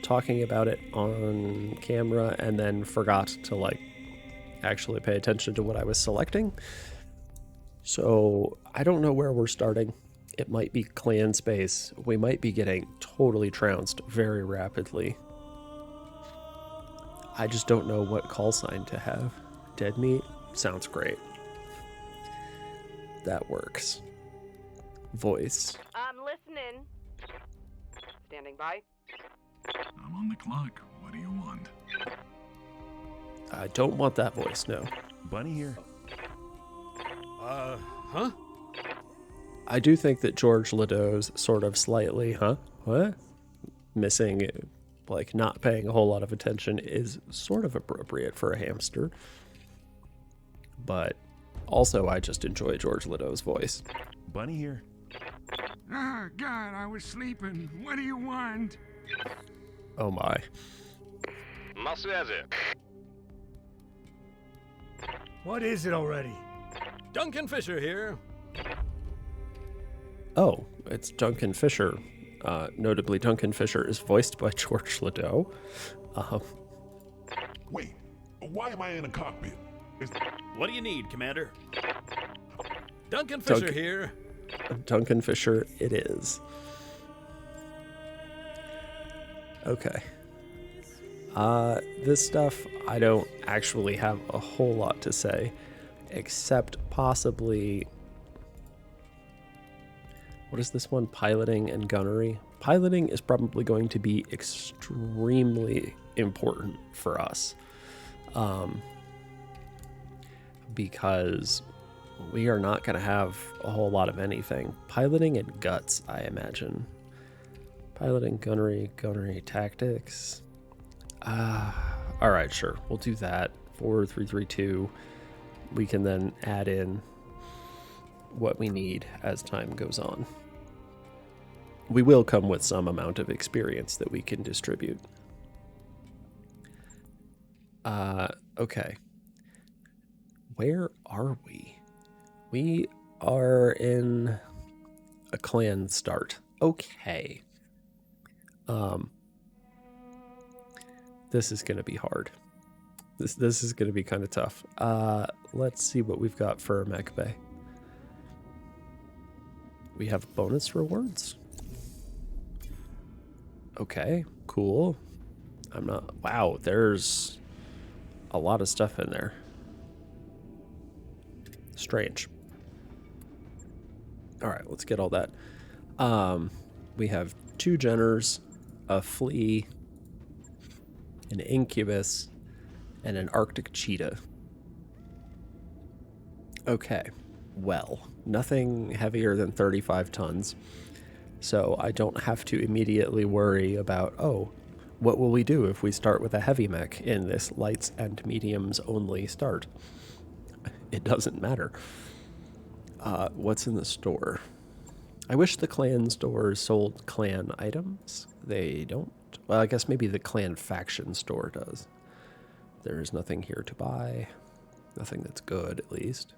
talking about it on camera and then forgot to like actually pay attention to what I was selecting. So I don't know where we're starting. It might be clan space. We might be getting totally trounced very rapidly. I just don't know what call sign to have. Deadmeat sounds great. That works. Voice. I'm listening. Standing by. I'm on the clock. What do you want? I don't want that voice, no. Bunny here. Huh? I do think that George Ladeau's sort of slightly, what? Missing, like not paying a whole lot of attention is sort of appropriate for a hamster. But also, I just enjoy George Ladeau's voice. Bunny here. Ah, God, I was sleeping. What do you want? Oh my. What is it already? Duncan Fisher here. Oh, it's Duncan Fisher. Notably, Duncan Fisher is voiced by George Ladeau. Wait, why am I in a cockpit? What do you need, Commander? Duncan Fisher here. Duncan Fisher it is. Okay. This stuff, I don't actually have a whole lot to say, except possibly... What is this one? Piloting and gunnery. Piloting is probably going to be extremely important for us. Because we are not going to have a whole lot of anything. Piloting and guts, I imagine. Piloting, gunnery tactics. Alright, sure. We'll do that. 4-3-3-2. We can then add in what we need as time goes on. We will come with some amount of experience that we can distribute. Okay. Where are we? We are in a clan start. Okay. This is going to be hard. This is going to be kind of tough. Let's see what we've got for our mech bay. We have bonus rewards. Okay, cool. Wow, there's a lot of stuff in there. Strange. All right, let's get all that. We have 2 Jenners, a flea, an incubus, and an Arctic cheetah. Okay, well, nothing heavier than 35 tons. So I don't have to immediately worry about, oh, what will we do if we start with a heavy mech in this lights and mediums only start? It doesn't matter. What's in the store? I wish the clan stores sold clan items. They don't. Well, I guess maybe the clan faction store does. There's nothing here to buy. Nothing that's good, at least.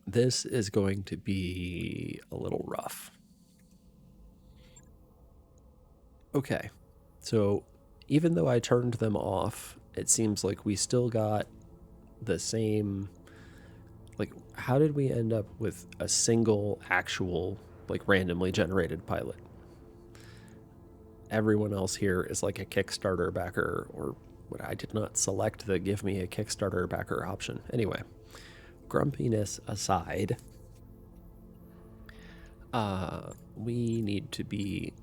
This is going to be a little rough. Okay, so even though I turned them off, it seems like we still got the same... Like, how did we end up with a single actual, like, randomly generated pilot? Everyone else here is like a Kickstarter backer, or what I did not select the give me a Kickstarter backer option. Anyway, grumpiness aside, we need to be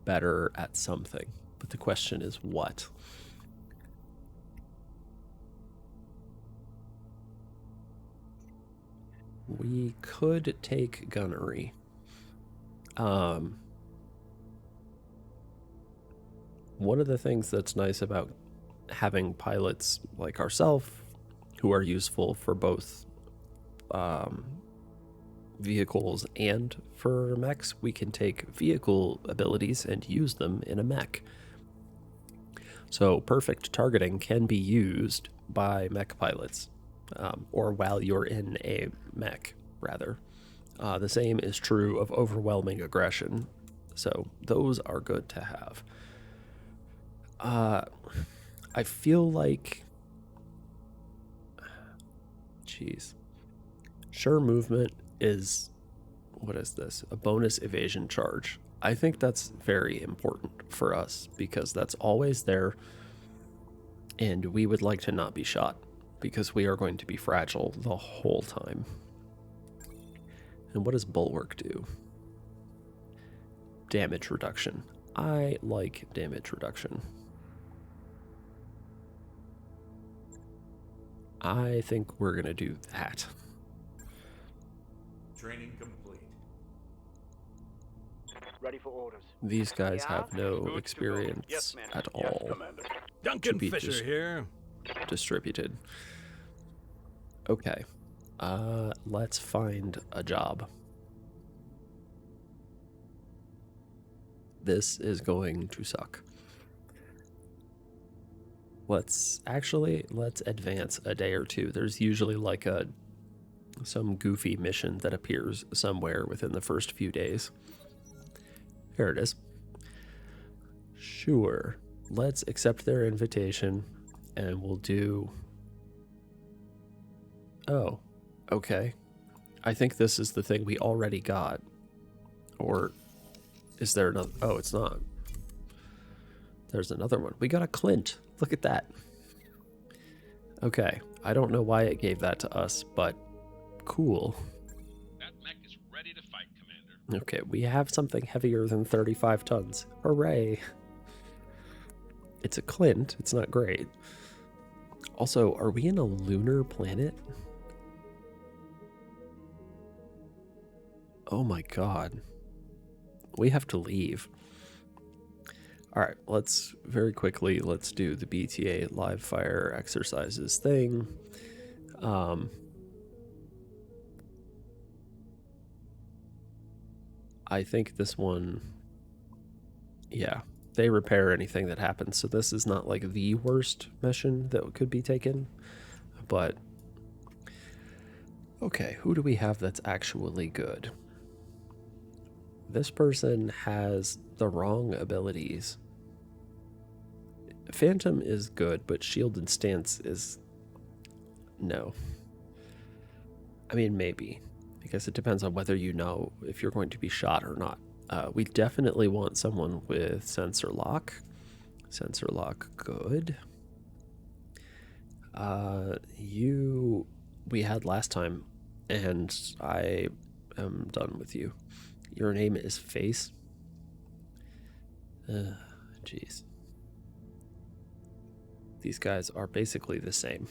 better at something. But the question is what? We could take gunnery. One of the things that's nice about having pilots like ourselves who are useful for both vehicles and for mechs, we can take vehicle abilities and use them in a mech. So perfect targeting can be used by mech pilots, or while you're in a mech, rather. The same is true of overwhelming aggression. So those are good to have. I feel like, jeez, sure movement is, what is this? A bonus evasion charge. I think that's very important for us because that's always there, and we would like to not be shot because we are going to be fragile the whole time. And what does Bulwark do? Damage reduction. I like damage reduction. I think we're going to do that. Training complete. Ready for orders. These guys Yeah? have no Good to go. experience Yes, ma'am. at Yes, all. Commander. Duncan be Fisher just- here. Distributed. Okay. Let's find a job. This is going to suck. Let's advance a day or two. There's usually like some goofy mission that appears somewhere within the first few days. Here it is. Sure. Let's accept their invitation and we'll do... Oh, okay. I think this is the thing we already got. Or is there another? Oh, it's not. There's another one. We got a Clint. Look at that. Okay. I don't know why it gave that to us, but cool. That mech is ready to fight, Commander. Okay, we have something heavier than 35 tons. Hooray. It's a Clint. It's not great. Also, are we in a lunar planet? Oh my god. We have to leave. Alright, let's very quickly, let's do the BTA live fire exercises thing. I think this one, yeah, they repair anything that happens. So this is not like the worst mission that could be taken, but okay, who do we have that's actually good? This person has the wrong abilities. Phantom is good, but Shielded Stance is no. I mean, maybe. I guess it depends on whether you know if you're going to be shot or not. We definitely want someone with Sensor Lock. Sensor Lock, good. We had last time, and I am done with you. Your name is Face. Jeez. These guys are basically the same.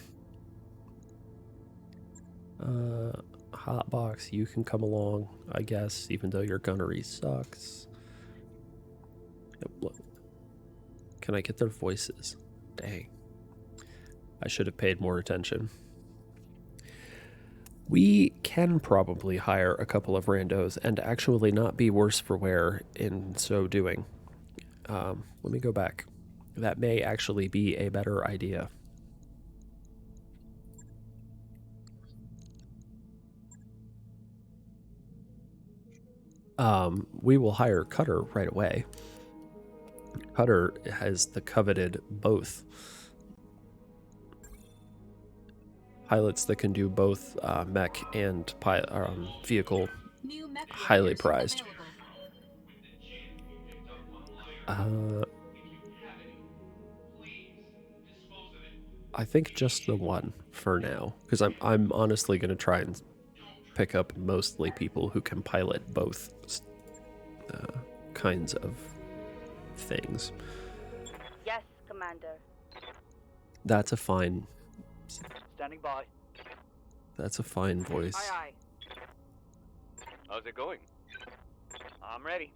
Hotbox, you can come along, I guess, even though your gunnery sucks. Can I get their voices? Dang. I should have paid more attention. We can probably hire a couple of randos and actually not be worse for wear in so doing. Let me go back. That may actually be a better idea. We will hire Cutter right away. Cutter has the coveted both. Pilots that can do both mech and vehicle, highly prized. I think just the one for now, because I'm honestly going to try and pick up mostly people who can pilot both kinds of things. Yes, Commander. That's a fine. Standing by. That's a fine voice. Aye, How's it going? I'm ready.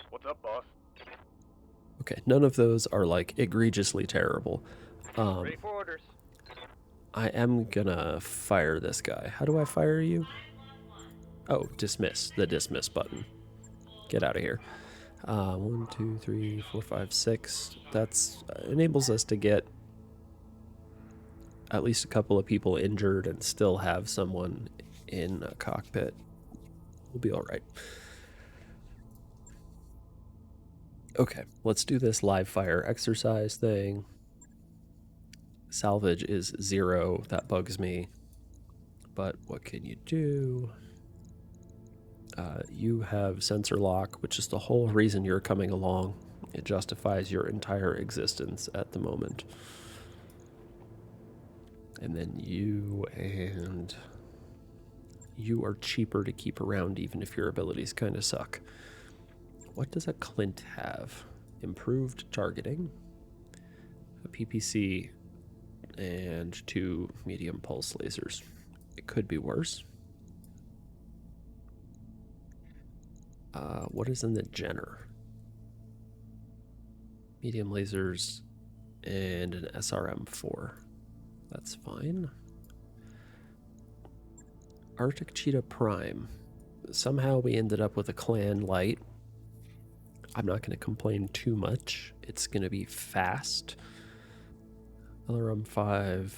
What's up, boss? Okay, none of those are like egregiously terrible. Ready for orders. I am gonna fire this guy. How do I fire you? Oh, dismiss. The dismiss button. Get out of here. 1, 2, 3, 4, 5, 6. That's enables us to get at least a couple of people injured and still have someone in a cockpit. We'll be all right. Okay, let's do this live fire exercise thing. Salvage is 0. That bugs me. But what can you do? You have sensor lock, which is the whole reason you're coming along. It justifies your entire existence at the moment. And then you are cheaper to keep around even if your abilities kind of suck. What does a Clint have? Improved targeting, a PPC, and 2 medium pulse lasers. It could be worse. What is in the Jenner? Medium lasers and an SRM-4. That's fine. Arctic Cheetah Prime. Somehow we ended up with a clan light. I'm not going to complain too much. It's going to be fast. LRM-5,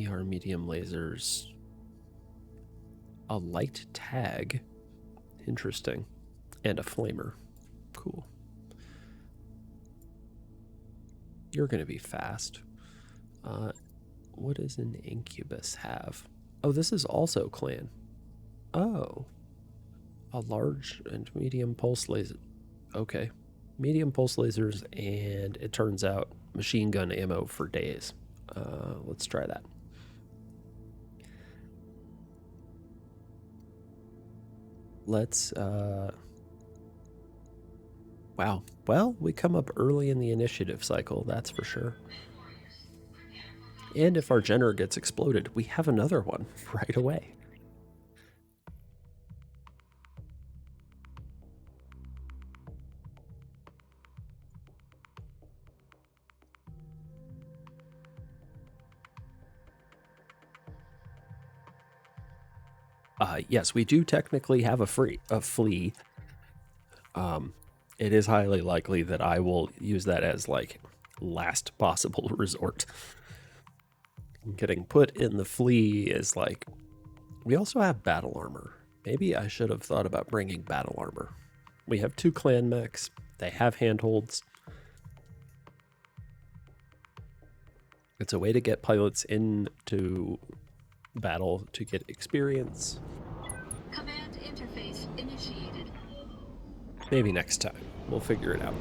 ER medium lasers. A light tag. Interesting. And a flamer. Cool. You're going to be fast. What does an Incubus have? Oh, this is also clan. Oh. A large and medium pulse laser. Okay. Medium pulse lasers, and it turns out machine gun ammo for days. Let's try that. Let's, wow. Well, we come up early in the initiative cycle, that's for sure. And if our Jenner gets exploded, we have another one right away. Yes, we do technically have a flea. It is highly likely that I will use that as like last possible resort. Getting put in the flea is like, we also have battle armor. Maybe I should have thought about bringing battle armor. We have 2 clan mechs. They have handholds. It's a way to get pilots into battle to get experience. Command interface initiated. Maybe next time. We'll figure it out.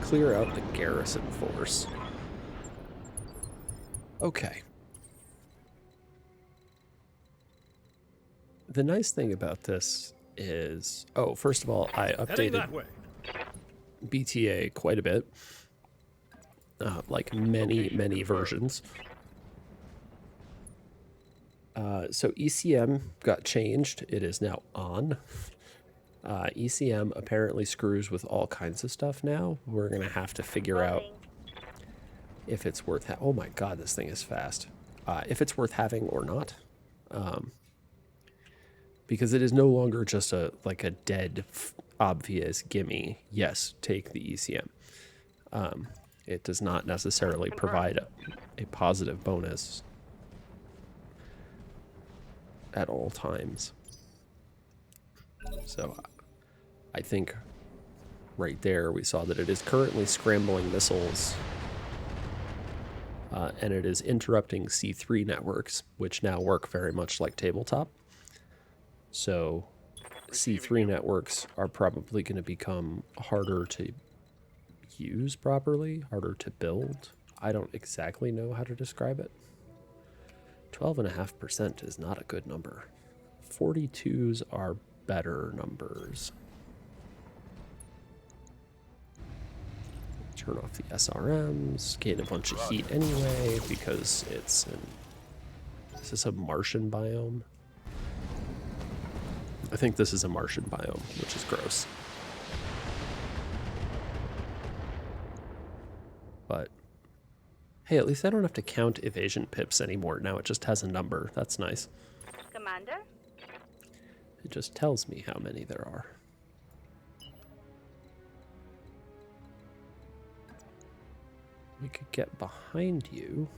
Clear out the garrison force. Okay. The nice thing about this is, oh, first of all, I Heading that updated way. BTA quite a bit. Like many versions. So ECM got changed. It is now on. ECM apparently screws with all kinds of stuff now. We're going to have to figure out if it's worth oh my god, this thing is fast. If it's worth having or not. Because it is no longer just a dead, obvious gimme. Yes, take the ECM. It does not necessarily provide a positive bonus at all times. So I think right there we saw that it is currently scrambling missiles, and it is interrupting C3 networks, which now work very much like tabletop. So C3 networks are probably going to become harder to use properly, harder to build. I don't exactly know how to describe it. 12.5% is not a good number. 42s are better numbers. Turn off the SRMs, gain a bunch of heat anyway because it's is this a Martian biome? I think this is a Martian biome, which is gross. But hey, at least I don't have to count evasion pips anymore. Now it just has a number. That's nice. Commander? It just tells me how many there are. We could get behind you.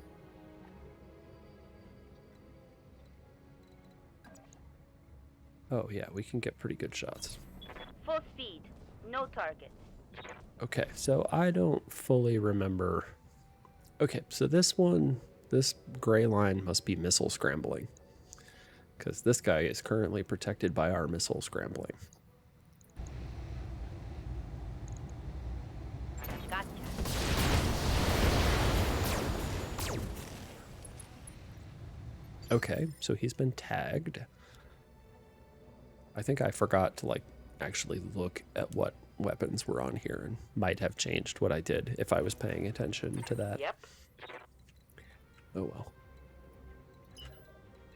Oh yeah, we can get pretty good shots. Full speed. No target. Okay, so I don't fully remember. Okay, so this gray line must be missile scrambling. Because this guy is currently protected by our missile scrambling. Gotcha. Okay, so he's been tagged. I think I forgot to like actually look at what weapons were on here and might have changed what I did if I was paying attention to that. Yep. Oh well.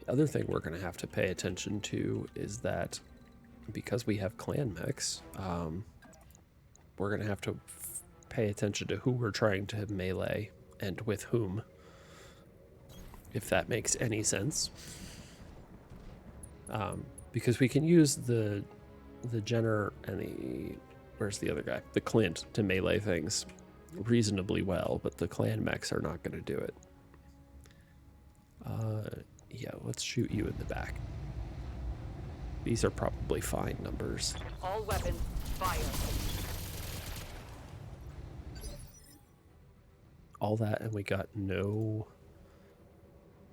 The other thing we're going to have to pay attention to is that because we have clan mechs, we're going to have to pay attention to who we're trying to melee and with whom, if that makes any sense. Because we can use the Jenner and the, where's the other guy? The Clint to melee things reasonably well, but the clan mechs are not going to do it. Yeah, let's shoot you in the back. These are probably fine numbers. All weapons, fire. All that, and we got no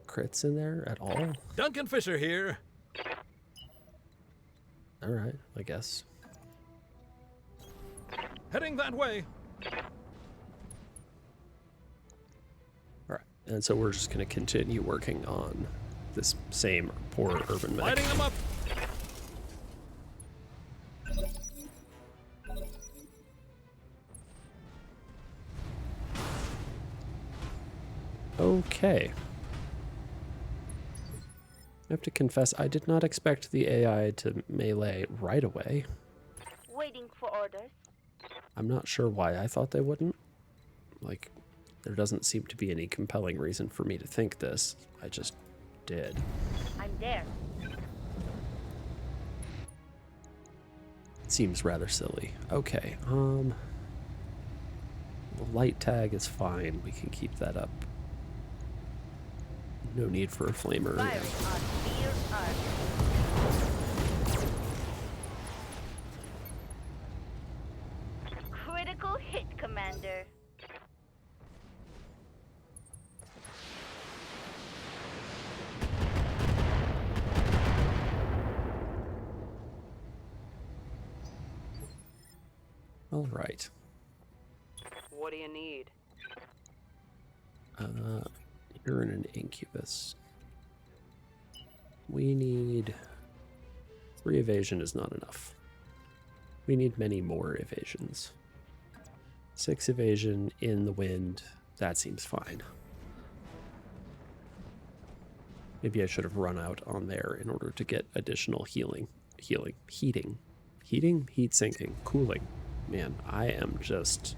crits in there at all? Duncan Fisher here. Alright, I guess. Heading that way. Alright, and so we're just going to continue working on this same poor urban mech. Lighting them up. Okay. I have to confess, I did not expect the AI to melee right away. Waiting for orders. I'm not sure why I thought they wouldn't. Like, there doesn't seem to be any compelling reason for me to think this. I just did. I'm there. It seems rather silly. Okay, the light tag is fine. We can keep that up. No need for a flamer. Firing on field arc. Critical hit, Commander. All right. What do you need? You're in an incubus. We need 3 evasion is not enough. We need many more evasions. 6 evasion in the wind. That seems fine. Maybe I should have run out on there in order to get additional heating, heat sinking, cooling. Man, I am just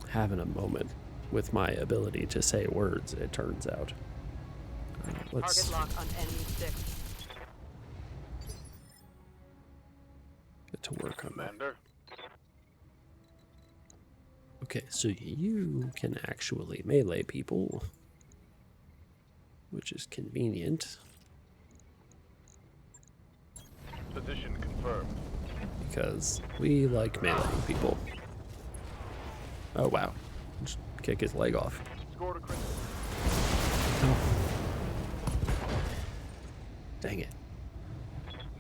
having a moment with my ability to say words, it turns out. Let's Target lock on enemy 6. get to work on that. Commander. Okay, so you can actually melee people, which is convenient. Position confirmed. Because we like meleeing people. Oh wow. Just kick his leg off. Scored a critical. Oh. Dang it.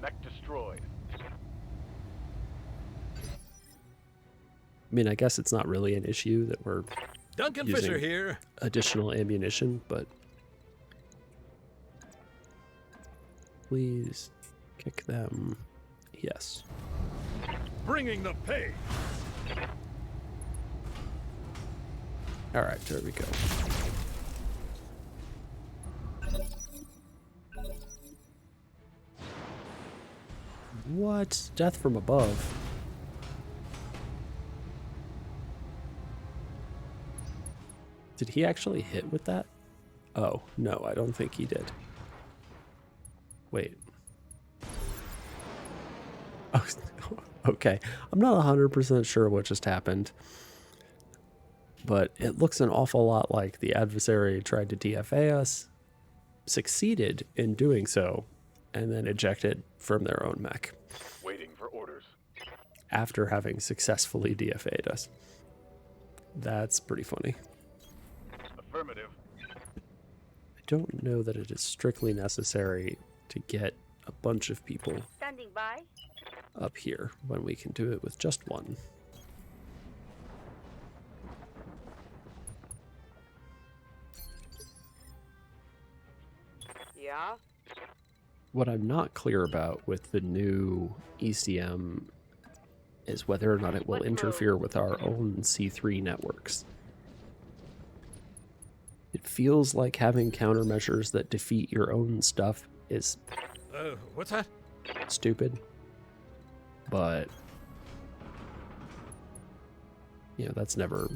Mech destroyed. I mean, I guess it's not really an issue that we're Duncan using Fisher here. additional ammunition, but please kick them. Yes. Bringing the pay. All right, there we go. What? Death from above. Did he actually hit with that? Oh, no, I don't think he did. Wait. Oh, okay. I'm not 100% sure what just happened. But it looks an awful lot like the adversary tried to DFA us, succeeded in doing so, and then ejected from their own mech. Waiting for orders. after having successfully DFA'd us. That's pretty funny. Affirmative. I don't know that it is strictly necessary to get a bunch of people Standing by. up here when we can do it with just one. Yeah? What I'm not clear about with the new ECM is whether or not it will Let's interfere with our own C3 networks. It feels like having countermeasures that defeat your own stuff is What's that? stupid, but that's never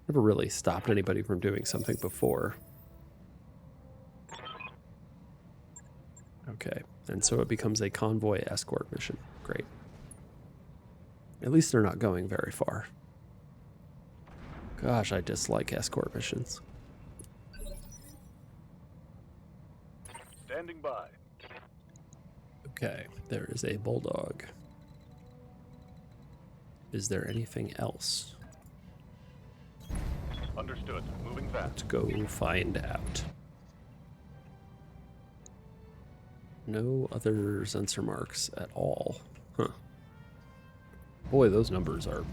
really stopped anybody from doing something before. Okay, and so it becomes a convoy escort mission. Great. At least they're not going very far. Gosh, I dislike escort missions. Standing by. Okay, there is a bulldog. Is there anything else? Understood. Moving fast. Let's go find out. No other sensor marks at all. Huh. Boy, those numbers are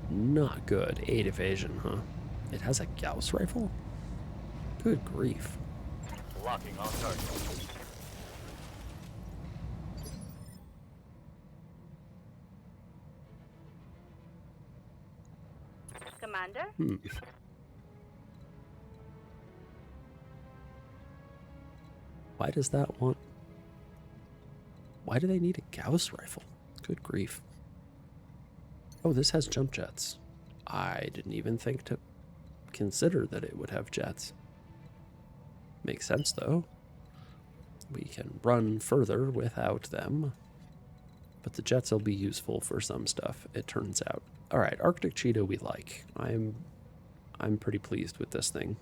not good. 8 evasion, huh? It has a Gauss rifle? Good grief. Locking on target. Commander? Why does that want... Why do they need a Gauss rifle? Good grief. Oh, this has jump jets. I didn't even think to consider that it would have jets. Makes sense, though. We can run further without them. But the jets will be useful for some stuff, it turns out. Alright, Arctic Cheetah we like. I'm pretty pleased with this thing.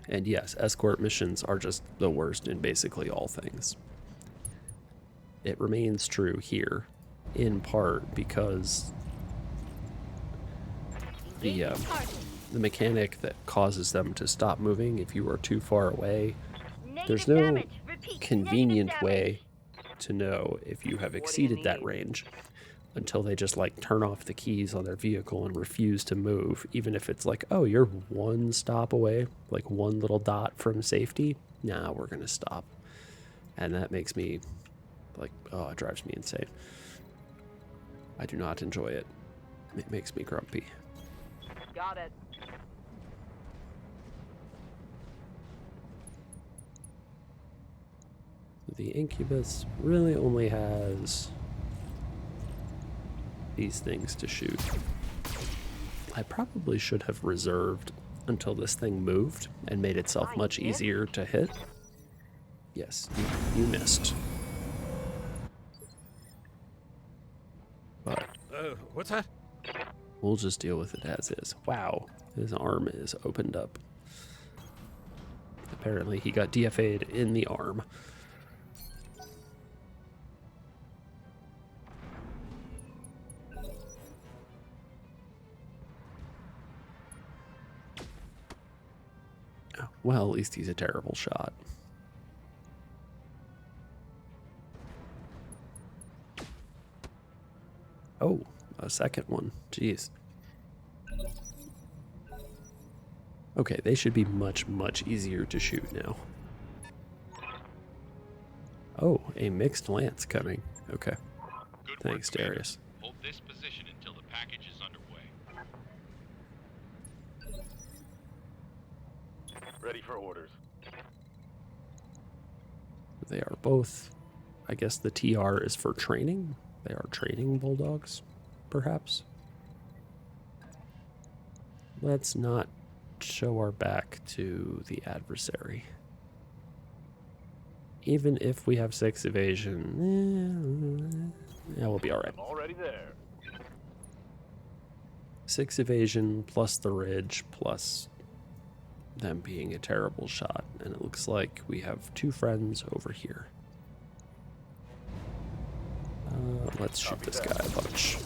And yes, escort missions are just the worst in basically all things. It remains true here, in part because the mechanic that causes them to stop moving if you are too far away, there's no convenient way to know if you have exceeded that range until they just like turn off the keys on their vehicle and refuse to move, even if it's like, oh, you're one stop away, like one little dot from safety. Nah, we're gonna stop. And that makes me like, oh, it drives me insane. I do not enjoy it. It makes me grumpy. Got it. The Incubus really only has these things to shoot. I probably should have reserved until this thing moved and made itself much easier to hit. Yes, you missed. But What's that? we'll just deal with it as is. Wow, his arm is opened up. Apparently he got DFA'd in the arm. Well, at least he's a terrible shot. Oh, a second one. Jeez. Okay, they should be much, much easier to shoot now. Oh, a mixed lance coming. Okay. Good Thanks, work, Commander. Darius. Hold this position until the package is underway. Ready for orders. They are both, I guess the TR is for training. They are training bulldogs, perhaps. Let's not show our back to the adversary. Even if we have 6 evasion, yeah, we'll be alright. I'm already there. 6 evasion plus the ridge plus them being a terrible shot. And it looks like we have 2 friends over here. Let's shoot Copy this that. guy a bunch.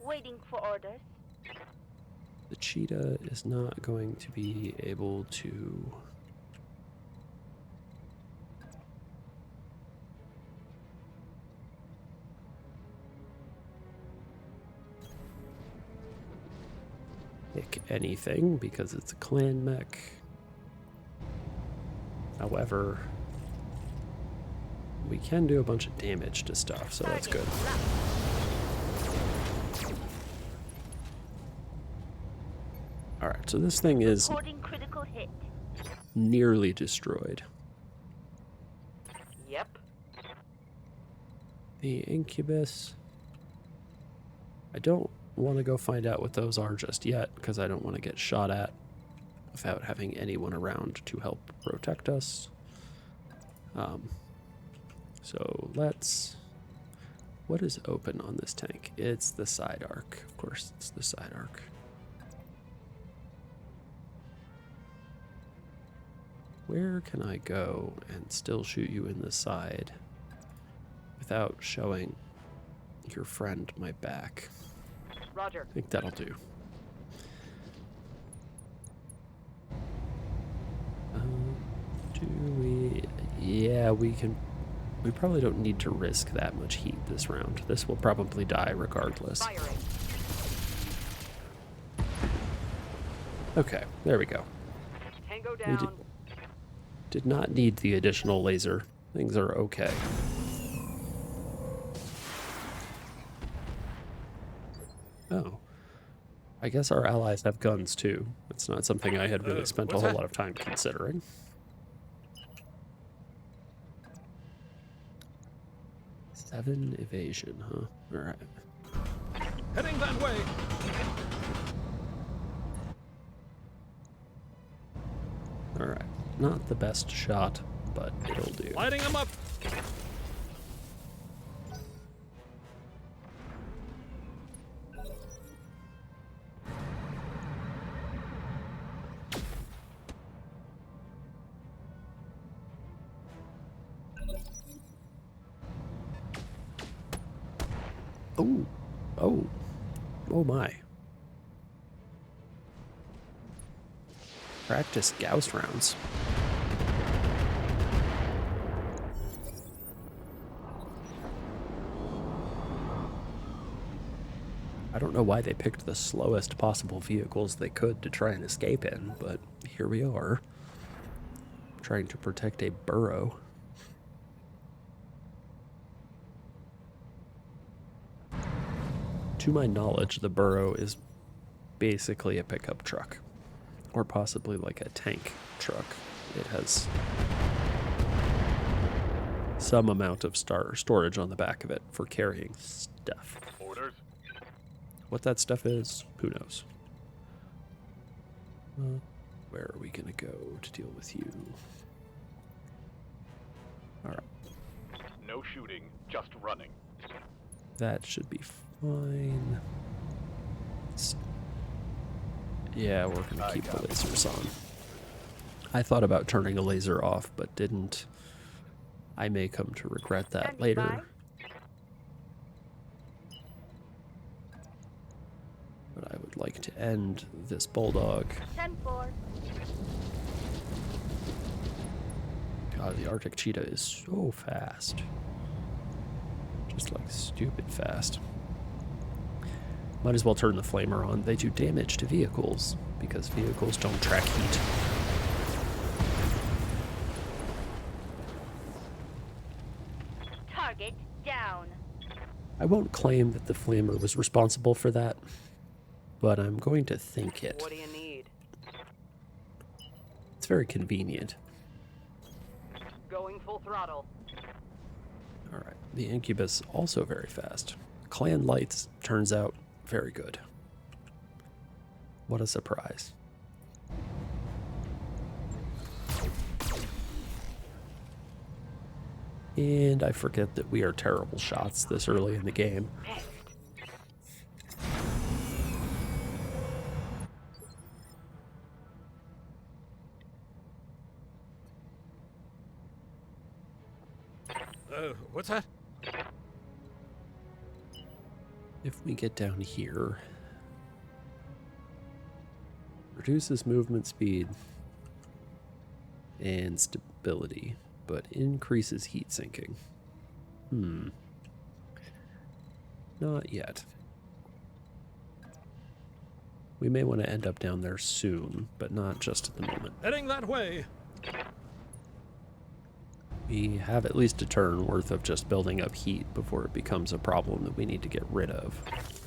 Waiting for orders. The cheetah is not going to be able to... pick anything because it's a clan mech. However, we can do a bunch of damage to stuff, so that's good. Alright, so this thing is Recording critical hit. nearly destroyed. Yep. The incubus... I don't want to go find out what those are just yet, because I don't want to get shot at without having anyone around to help protect us. So let's... What is open on this tank? It's the side arc. Of course, it's the side arc. Where can I go and still shoot you in the side without showing your friend my back? Roger. I think that'll do. Do we... Yeah, we can... We probably don't need to risk that much heat this round. This will probably die regardless. Firing. Okay, there we go. Tango We down. did not need the additional laser. Things are okay. Oh. I guess our allies have guns too. That's not something I had really spent a what's whole that? lot of time considering. Seven evasion, huh? Alright. Heading that way. Alright. Not the best shot, but it'll do. Lighting them up. Oh. Oh. Oh my. Practice Gauss rounds. I don't know why they picked the slowest possible vehicles they could to try and escape in, but here we are, trying to protect a burrow. To my knowledge, the burrow is basically a pickup truck, or possibly like a tank truck. It has some amount of storage on the back of it for carrying stuff. Orders. What that stuff is, who knows? Where are we going to go to deal with you? Alright, No shooting, just running. that should be fine. Yeah, we're going to keep the lasers on. I thought about turning a laser off, but didn't. I may come to regret that Standing later. by. But I would like to end this bulldog. 10-4. God, the Arctic cheetah is so fast. Just like stupid fast. Might as well turn the flamer on. They do damage to vehicles because vehicles don't track heat. Target down. I won't claim that the flamer was responsible for that, but I'm going to think it. What do you need? It's very convenient. Going full throttle. Alright, the incubus also very fast. Clan lights turns out very good. What a surprise. And I forget that we are terrible shots this early in the game. What's that? If we get down here, reduces movement speed and stability, but increases heat sinking. Not yet. We may want to end up down there soon, but not just at the moment. Heading that way. We have at least a turn worth of just building up heat before it becomes a problem that we need to get rid of.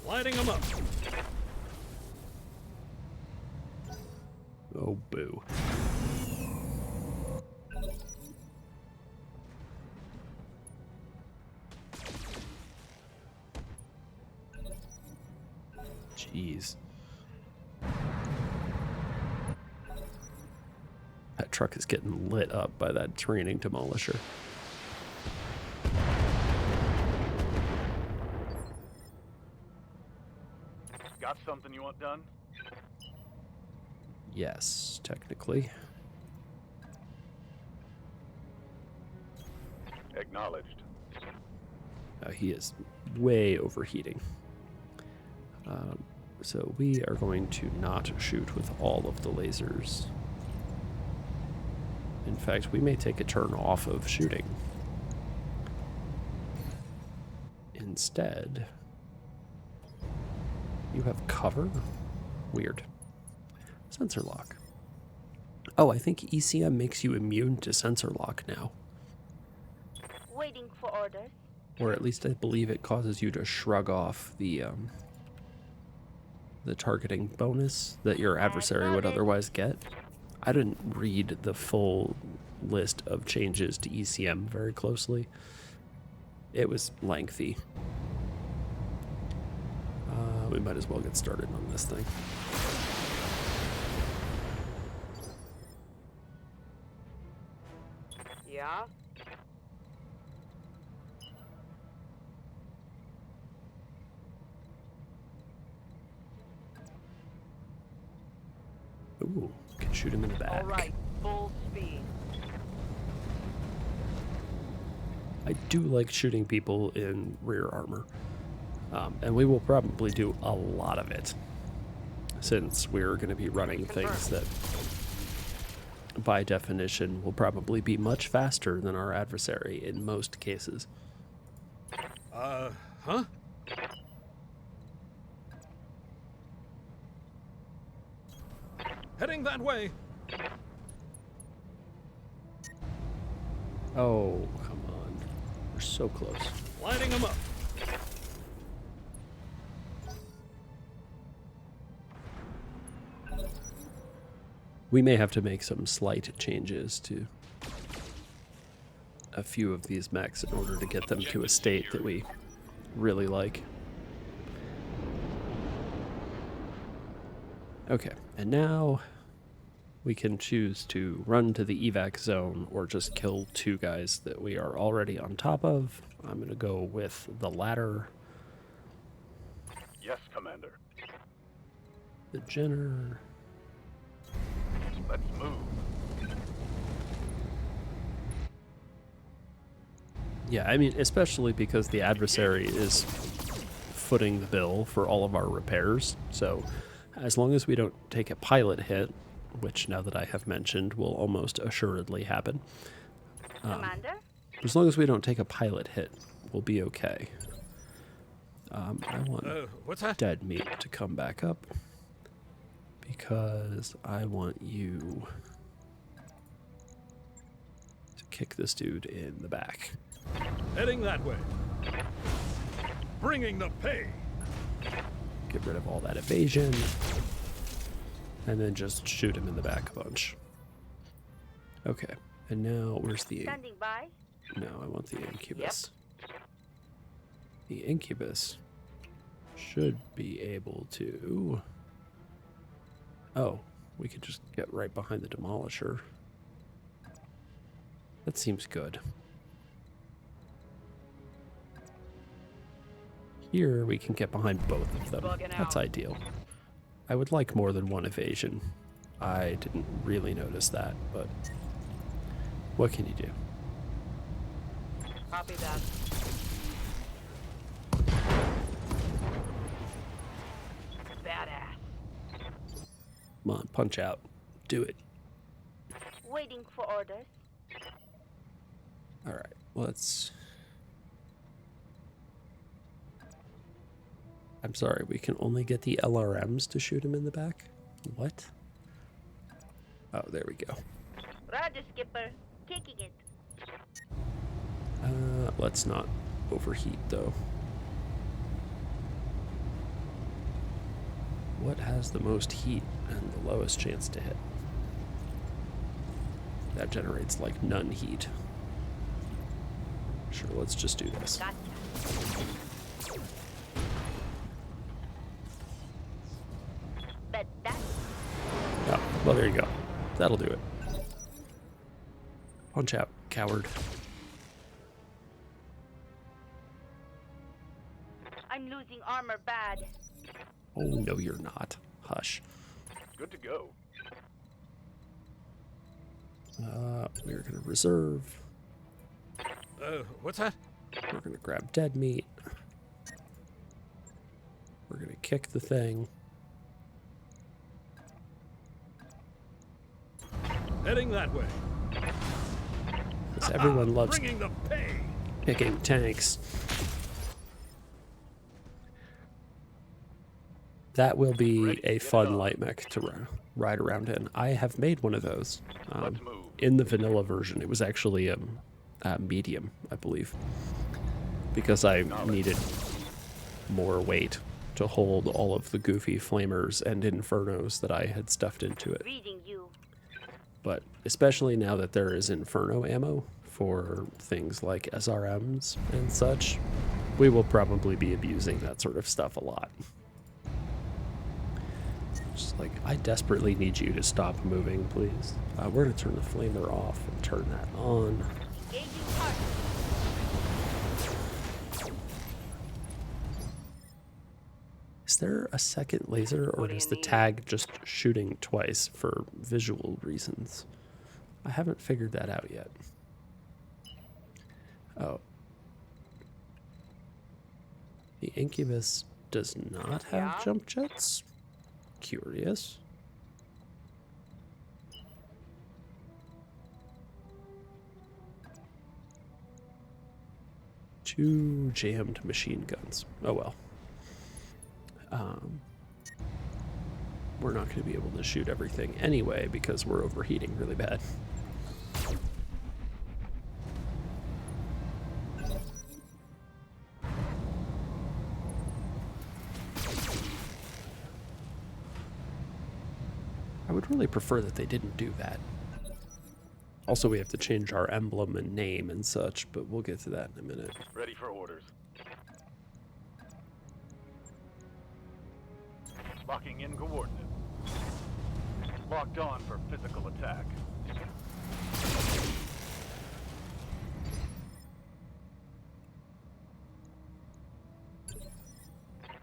Lighting them up. Oh, boo. Jeez. That truck is getting lit up by that training demolisher. Got something you want done? Yes, technically. Acknowledged. He is way overheating. So we are going to not shoot with all of the lasers. In fact, we may take a turn off of shooting. Instead, you have cover? Weird. Sensor lock. Oh, I think ECM makes you immune to sensor lock now. Waiting for orders. Or at least I believe it causes you to shrug off the targeting bonus that your adversary would otherwise get. I didn't read the full list of changes to ECM very closely. It was lengthy. We might as well get started on this thing. Yeah? Ooh, can shoot him in the back. All right, full speed. I do like shooting people in rear armor. And we will probably do a lot of it, since we're going to be running things that, by definition, will probably be much faster than our adversary in most cases. Huh? Heading that way. Oh, come on. We're so close. Lighting them up. We may have to make some slight changes to a few of these mechs in order to get them to a state that we really like. Okay, and now we can choose to run to the evac zone or just kill two guys that we are already on top of. I'm going to go with the latter. Yes, Commander. The Jenner. Let's move. Yeah, I mean, especially because the adversary is footing the bill for all of our repairs. So as long as we don't take a pilot hit, which now that I have mentioned will almost assuredly happen. Commander? As long as we don't take a pilot hit, we'll be okay. I want What's that? Deadmeat to come back up because I want you to kick this dude in the back. Heading that way. Bringing the pay. Get rid of all that evasion. And then just shoot him in the back a bunch. Okay, and now where's the... Standing by. No, I want the incubus. The incubus should be able to... Oh, we could just get right behind the demolisher. That seems good. Here we can get behind both of them. That's ideal. I would like more than one evasion. I didn't really notice that, but what can you do? Copy that. Badass. Come on, punch out. Do it. Waiting for orders. All right, let's... I'm sorry, we can only get the LRMs to shoot him in the back? What? Oh, there we go. Roger, Skipper. Kicking it. Let's not overheat, though. What has the most heat and the lowest chance to hit? That generates, like, none heat. Sure, let's just do this. Gotcha. But that's Oh, well, there you go. That'll do it. Punch out, coward. I'm losing armor bad. Oh, no, you're not. Hush. Good to go. We're going to reserve. What's that? We're going to grab Deadmeat. We're going to kick the thing. Heading that way. Because everyone loves Bringing the pain. picking tanks. That will be a fun light mech to ride around in. I have made one of those. Let's move. In the vanilla version, it was actually medium, I believe, because I needed more weight to hold all of the goofy flamers and infernos that I had stuffed into it. Reading you. But especially now that there is inferno ammo for things like SRMs and such, we will probably be abusing that sort of stuff a lot. Just like, I desperately need you to stop moving, please. We're going to turn the flamer off and turn that on. Engaging target. Is there a second laser, or What do is you the need? tag just shooting twice for visual reasons? I haven't figured that out yet. Oh. The Incubus does not have Yeah? jump jets? Curious. Two jammed machine guns. Oh well. We're not going to be able to shoot everything anyway because we're overheating really bad. I would really prefer that they didn't do that. Also, we have to change our emblem and name and such, but we'll get to that in a minute. Ready for orders. Locking in coordinates. Locked on for physical attack.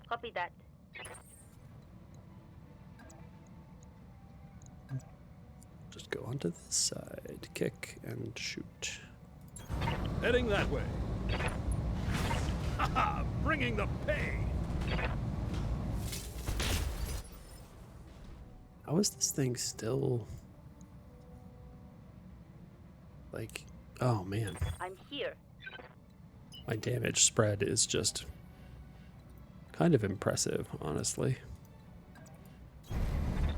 Copy that. Just go onto this side, kick and shoot. Heading that way. Haha! Bringing the pain. How is this thing still... like... oh man. I'm here. My damage spread is just kind of impressive, honestly.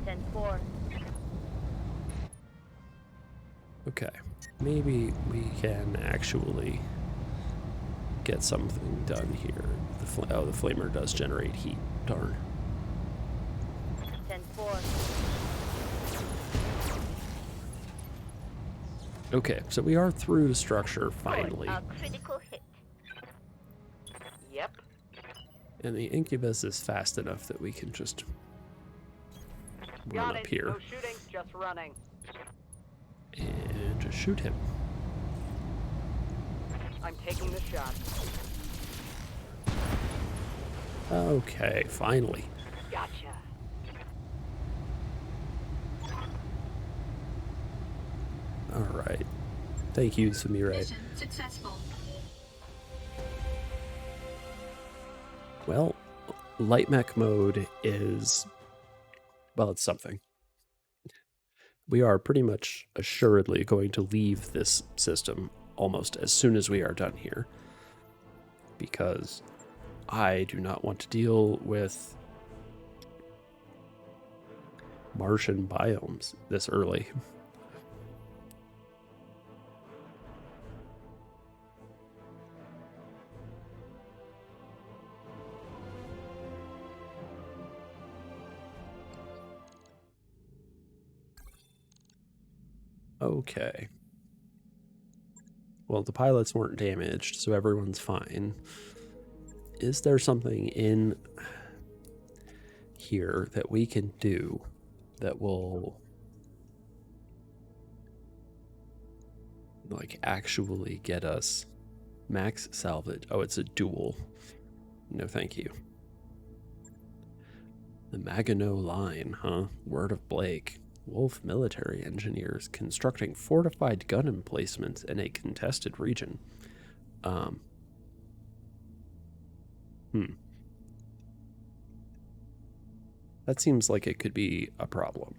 10-4. Okay, maybe we can actually get something done here. The flamer does generate heat. Darn. 10-4. Okay, so we are through the structure finally, A critical hit. Yep. and the Incubus is fast enough that we can just run up here No shooting, just running. and just shoot him. I'm taking the shot. Okay, finally. Gotcha. All right. Thank you, Samurai. Mission successful. Well, light mech mode is, well, it's something. We are pretty much assuredly going to leave this system almost as soon as we are done here, because I do not want to deal with Martian biomes this early. Okay. Well, the pilots weren't damaged, so everyone's fine. Is there something in here that we can do that will, like, actually get us max salvage? Oh, it's a duel. No, thank you. The Maginot Line, huh? Word of Blake. Wolf military engineers constructing fortified gun emplacements in a contested region. That seems like it could be a problem.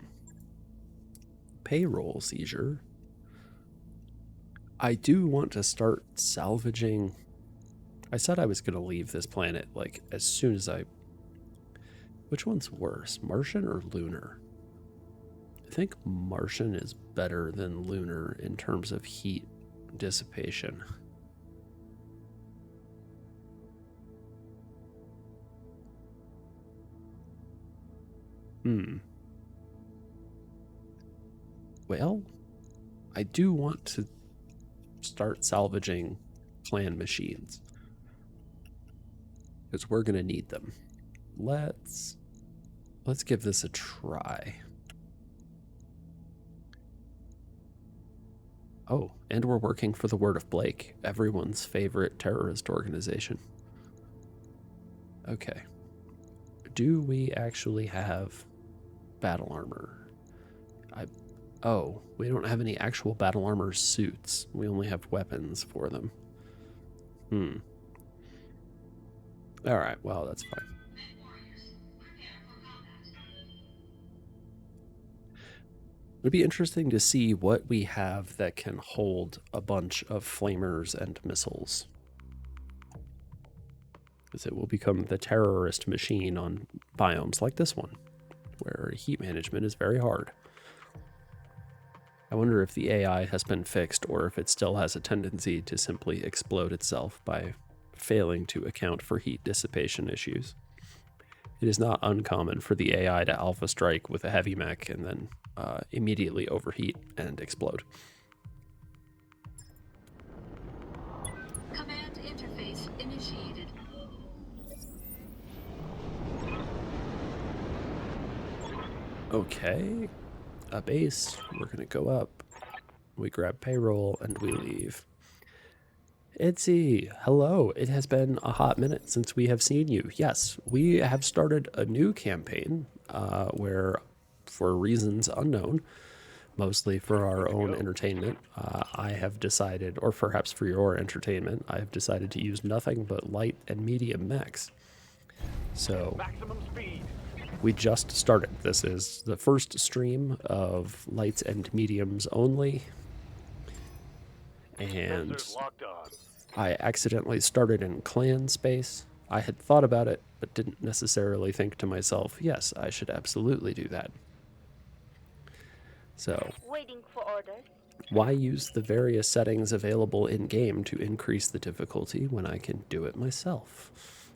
Payroll seizure. I do want to start salvaging. I said I was going to leave this planet, like, as soon as I... Which one's worse, Martian or lunar? I think Martian is better than lunar in terms of heat dissipation. Well, I do want to start salvaging clan machines, because we're going to need them. Let's give this a try. Oh, and we're working for the Word of Blake, everyone's favorite terrorist organization. Okay. Do we actually have battle armor? Oh, we don't have any actual battle armor suits. We only have weapons for them. Alright, well, that's fine. It'd be interesting to see what we have that can hold a bunch of flamers and missiles, because it will become the terrorist machine on biomes like this one, where heat management is very hard. I wonder if the AI has been fixed, or if it still has a tendency to simply explode itself by failing to account for heat dissipation issues. It is not uncommon for the AI to alpha strike with a heavy mech and then immediately overheat and explode. Command interface initiated. Okay, a base. We're gonna go up. We grab payroll and we leave. Itzy, hello. It has been a hot minute since we have seen you. Yes, we have started a new campaign where, for reasons unknown, mostly for our own entertainment, I have decided, or perhaps for your entertainment, I have decided to use nothing but light and medium mechs. So Maximum speed. we just started. This is the first stream of lights and mediums only. And Sensors locked on. I accidentally started in clan space. I had thought about it, but didn't necessarily think to myself, yes, I should absolutely do that. So, Waiting for orders. why use the various settings available in-game to increase the difficulty when I can do it myself?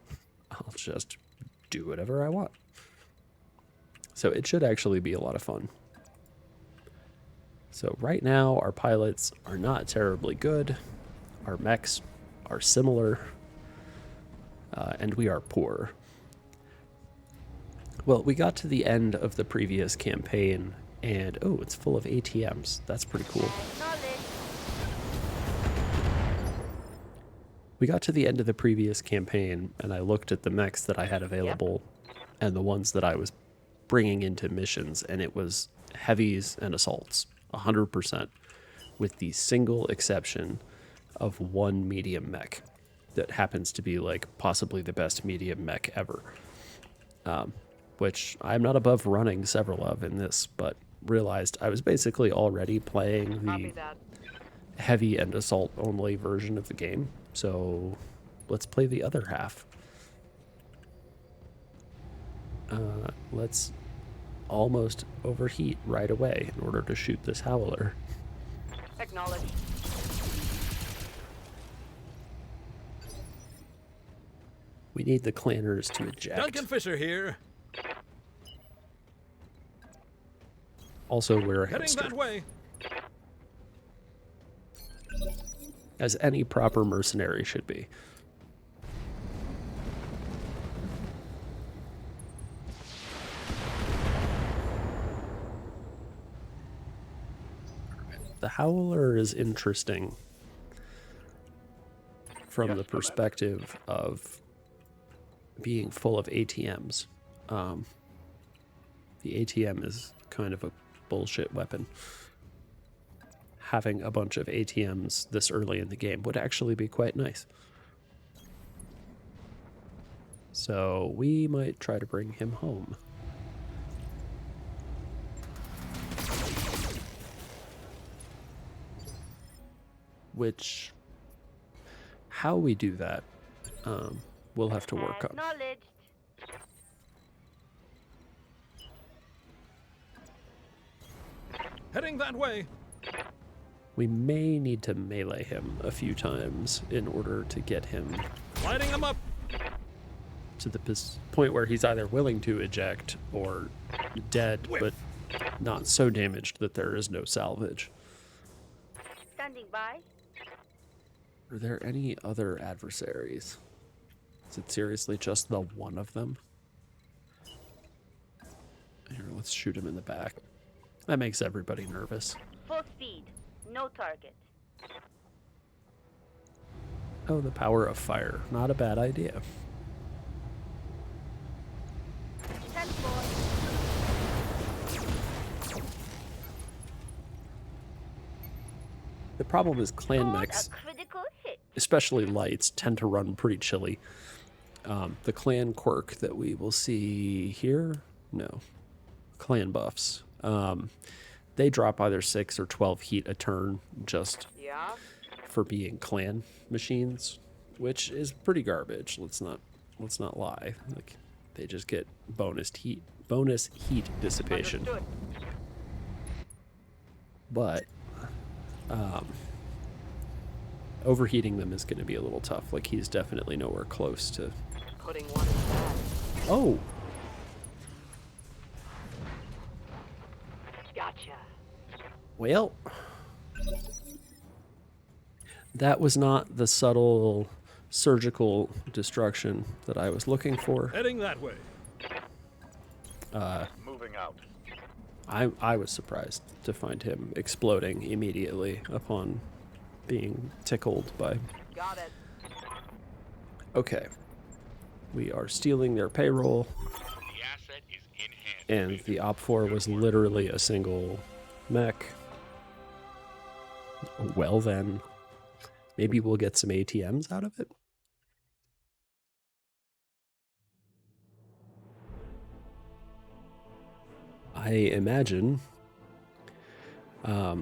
I'll just do whatever I want. So it should actually be a lot of fun. So right now, our pilots are not terribly good. Our mechs are similar. And we are poor. Well, we got to the end of the previous campaign, and oh, it's full of ATMs. That's pretty cool. We got to the end of the previous campaign, and I looked at the mechs that I had available and the ones that I was bringing into missions, and it was heavies and assaults, 100%, with the single exception of one medium mech. that happens to be like possibly the best medium mech ever. Which I'm not above running several of in this, but realized I was basically already playing Copy the that. heavy and assault only version of the game. So let's play the other half. Let's almost overheat right away in order to shoot this howler. Acknowledged. We need the clanners to eject. Duncan Fisher here. Also, we're a Heading hamster, that way. as any proper mercenary should be. The howler is interesting from the perspective of being full of ATMs. The ATM is kind of a bullshit weapon. Having a bunch of ATMs this early in the game would actually be quite nice. So we might try to bring him home. Which, how we do that, we'll have to work on. Acknowledged. Heading that way. We may need to melee him a few times in order to get him Lighting him up. to the point where he's either willing to eject or dead, but not so damaged that there is no salvage. Standing by. Are there any other adversaries? Is it seriously just the one of them? Here, let's shoot him in the back. That makes everybody nervous. Full speed. No target. Oh, the power of fire. Not a bad idea. 10-4. The problem is clan mechs, A critical hit. especially lights, tend to run pretty chilly. The clan quirk that we will see here, no, clan buffs. They drop either 6 or 12 heat a turn just Yeah. for being clan machines, which is pretty garbage. Let's not lie. Like, they just get bonus heat dissipation. Understood. But overheating them is going to be a little tough. Like, he's definitely nowhere close to. Putting one in the bag. Oh, Gotcha. well, that was not the subtle surgical destruction that I was looking for. Heading that way. Moving out. I was surprised to find him exploding immediately upon being tickled by. Got it. Okay. We are stealing their payroll, The asset is in hand. and the OP4 was literally a single mech. Well then, maybe we'll get some ATMs out of it. I imagine that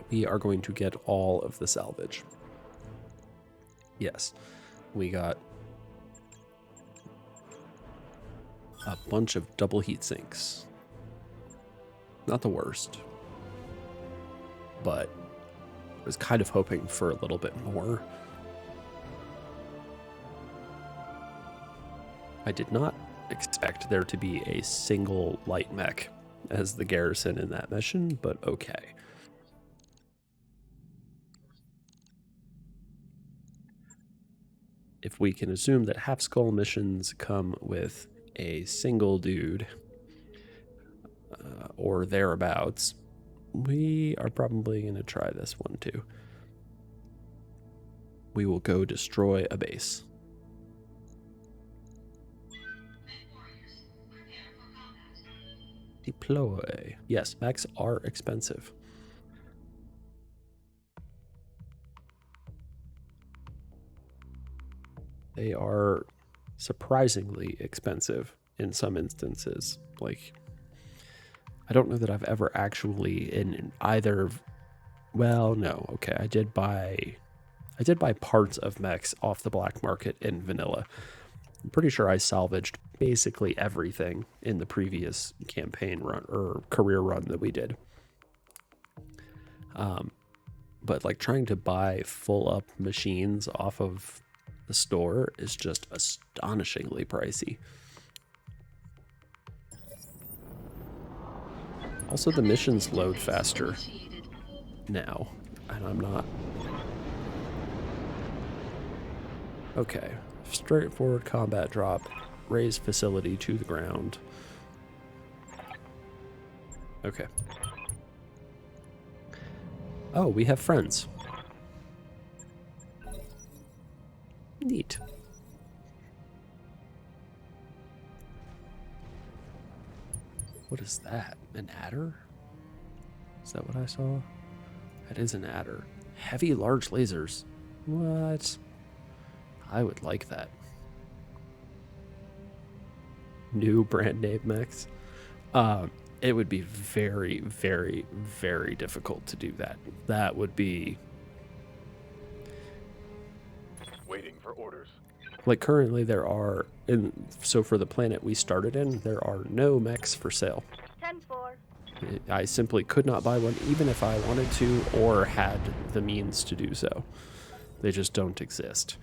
we are going to get all of the salvage. Yes, we got a bunch of double heat sinks. Not the worst, but I was kind of hoping for a little bit more. I did not expect there to be a single light mech as the garrison in that mission, but okay. If we can assume that half skull missions come with a single dude or thereabouts, we are probably going to try this one too. We will go destroy a base. Deploy. Yes, mechs are expensive. They are surprisingly expensive in some instances. Like, I don't know that I've ever actually in either. Well, no. Okay, I did buy parts of mechs off the black market in vanilla. I'm pretty sure I salvaged basically everything in the previous campaign run or career run that we did. But like trying to buy full up machines off of the store is just astonishingly pricey. Also, the missions load faster now, and I'm not. Okay, straightforward combat drop, raise facility to the ground. Okay. Oh, we have friends. Neat. What is that? An adder? Is that what I saw? That is an adder. Heavy large lasers. What? I would like that. New brand name mechs. It would be very, very, very difficult to do that. That would be... Waiting for orders. Like currently there are, so for the planet we started in, there are no mechs for sale. 10-4. I simply could not buy one even if I wanted to or had the means to do so. They just don't exist.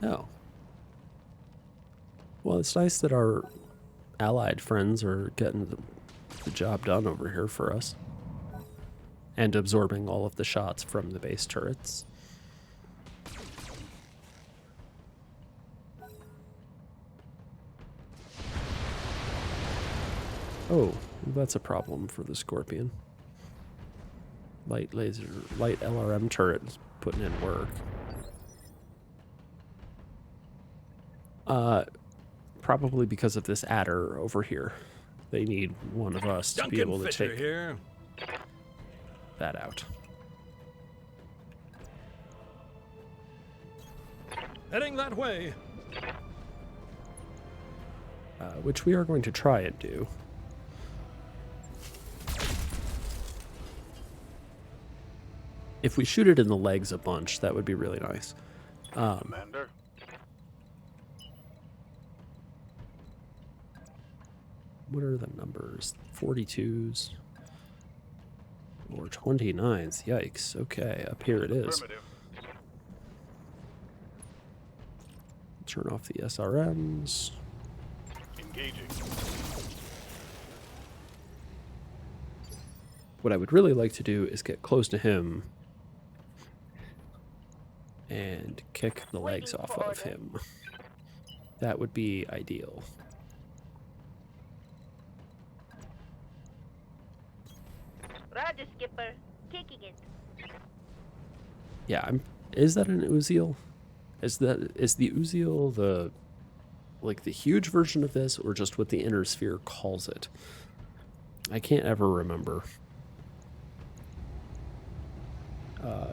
Oh. Well, it's nice that our allied friends are getting the job done over here for us. And absorbing all of the shots from the base turrets. Oh, that's a problem for the Scorpion. Light LRM turret is putting in work. Probably because of this adder over here. They need one of us to be able to take that out. Heading that way. Which we are going to try and do. If we shoot it in the legs a bunch, that would be really nice. Commander? What are the numbers? 42s or 29s. Yikes. Okay, up here it is. Turn off the SRMs. Engaging. What I would really like to do is get close to him and kick the legs off of him. That would be ideal. Roger, Skipper. Kicking it. Yeah, is that an Uziel? Is the Uziel the huge version of this, or just what the Inner Sphere calls it? I can't ever remember.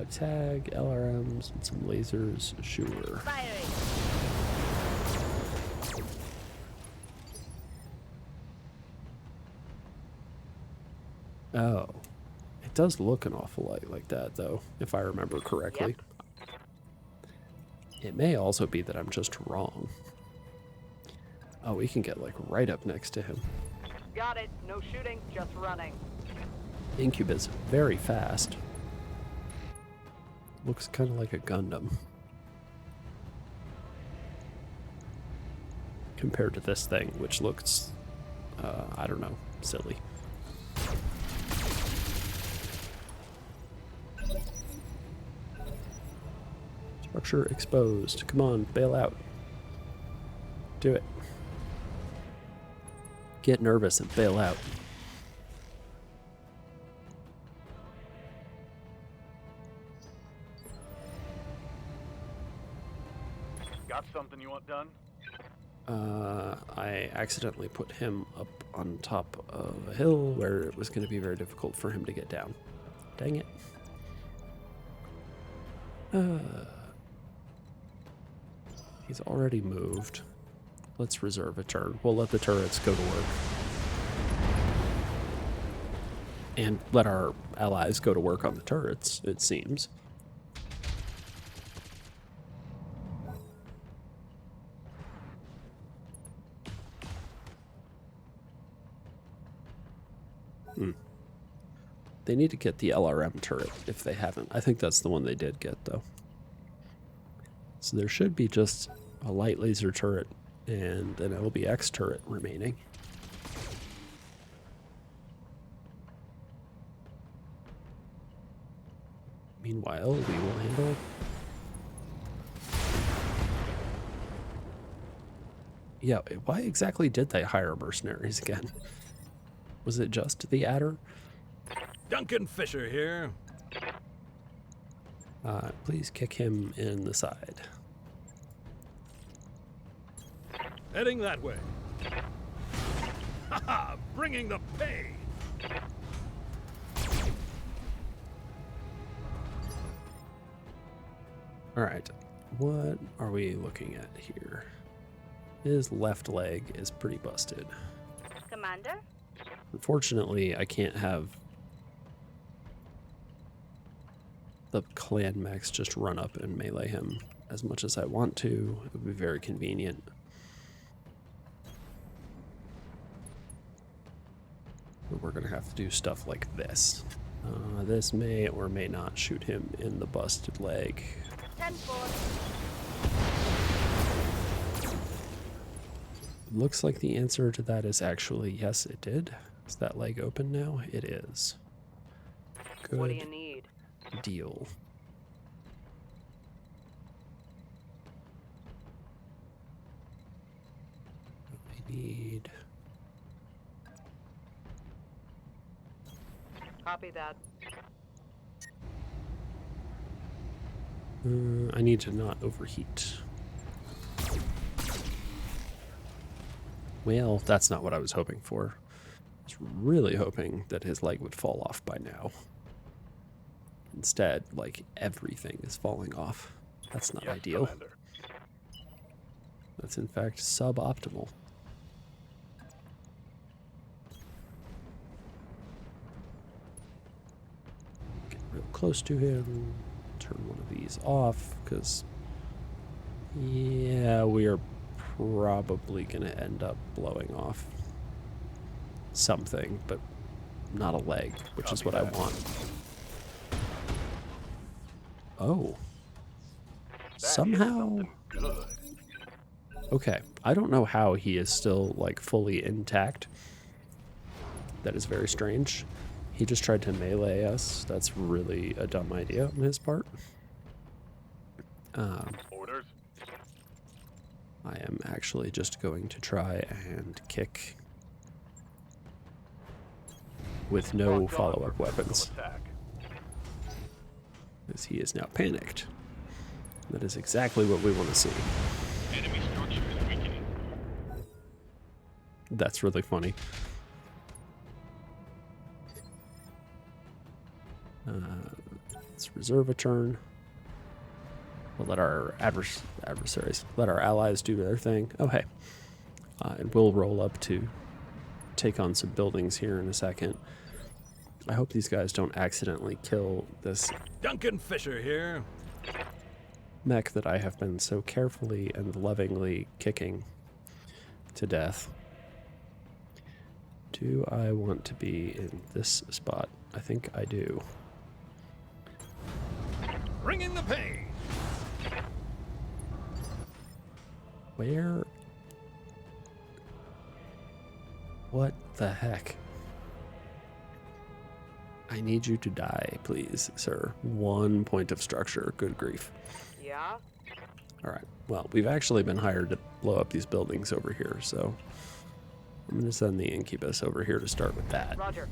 Tag, LRMs, and some lasers, sure. Firing. Oh. It does look an awful lot like that, though, if I remember correctly. Yep. It may also be that I'm just wrong. Oh, we can get, like, right up next to him. Got it. No shooting, just running. Incubus, very fast. Looks kind of like a Gundam. Compared to this thing, which looks, I don't know, silly. Structure exposed. Come on, bail out. Do it. Get nervous and bail out. Got something you want done? I accidentally put him up on top of a hill where it was going to be very difficult for him to get down. Dang it. He's already moved. Let's reserve a turn. We'll let the turrets go to work. And let our allies go to work on the turrets, it seems. They need to get the LRM turret if they haven't. I think that's the one they did get, though. So there should be just a light laser turret and an LBX turret remaining. Meanwhile, we will handle... Yeah, why exactly did they hire mercenaries again? Was it just the adder? Duncan Fisher here. Please kick him in the side. Heading that way. Haha, bringing the pay. All right, what are we looking at here? His left leg is pretty busted. Commander? Unfortunately, I can't have the clan mechs just run up and melee him as much as I want to. It would be very convenient. But we're gonna have to do stuff like this. This may or may not shoot him in the busted leg. 10-4. Looks like the answer to that is actually yes, it did. Is that leg open now? It is. Good What do you need? deal. I need... Copy that. I need to not overheat. Well, that's not what I was hoping for. I was really hoping that his leg would fall off by now. Instead, like, everything is falling off. That's not ideal. Commander. That's in fact suboptimal. Get real close to him. Turn one of these off, because yeah, we are probably gonna end up blowing off something, but not a leg, which is what I want. Oh. Somehow. Good. Okay, I don't know how he is still, like, fully intact. That is very strange. He just tried to melee us. That's really a dumb idea on his part. Orders. I am actually just going to try and kick with no Locked on follow-up for physical weapons, attack. as he is now panicked. That is exactly what we want to see. Enemy structure is weakening. That's really funny. Let's reserve a turn. We'll let our adversaries, let our allies do their thing. Oh, hey. And we'll roll up to take on some buildings here in a second. I hope these guys don't accidentally kill this Duncan Fisher here. mech that I have been so carefully and lovingly kicking to death. Do I want to be in this spot? I think I do. Bringing the pain. Where? What the heck? I need you to die, please, sir. 1 point of structure. Good grief. Yeah? Alright, well, we've actually been hired to blow up these buildings over here, so I'm going to send the Incubus over here to start with that. Roger.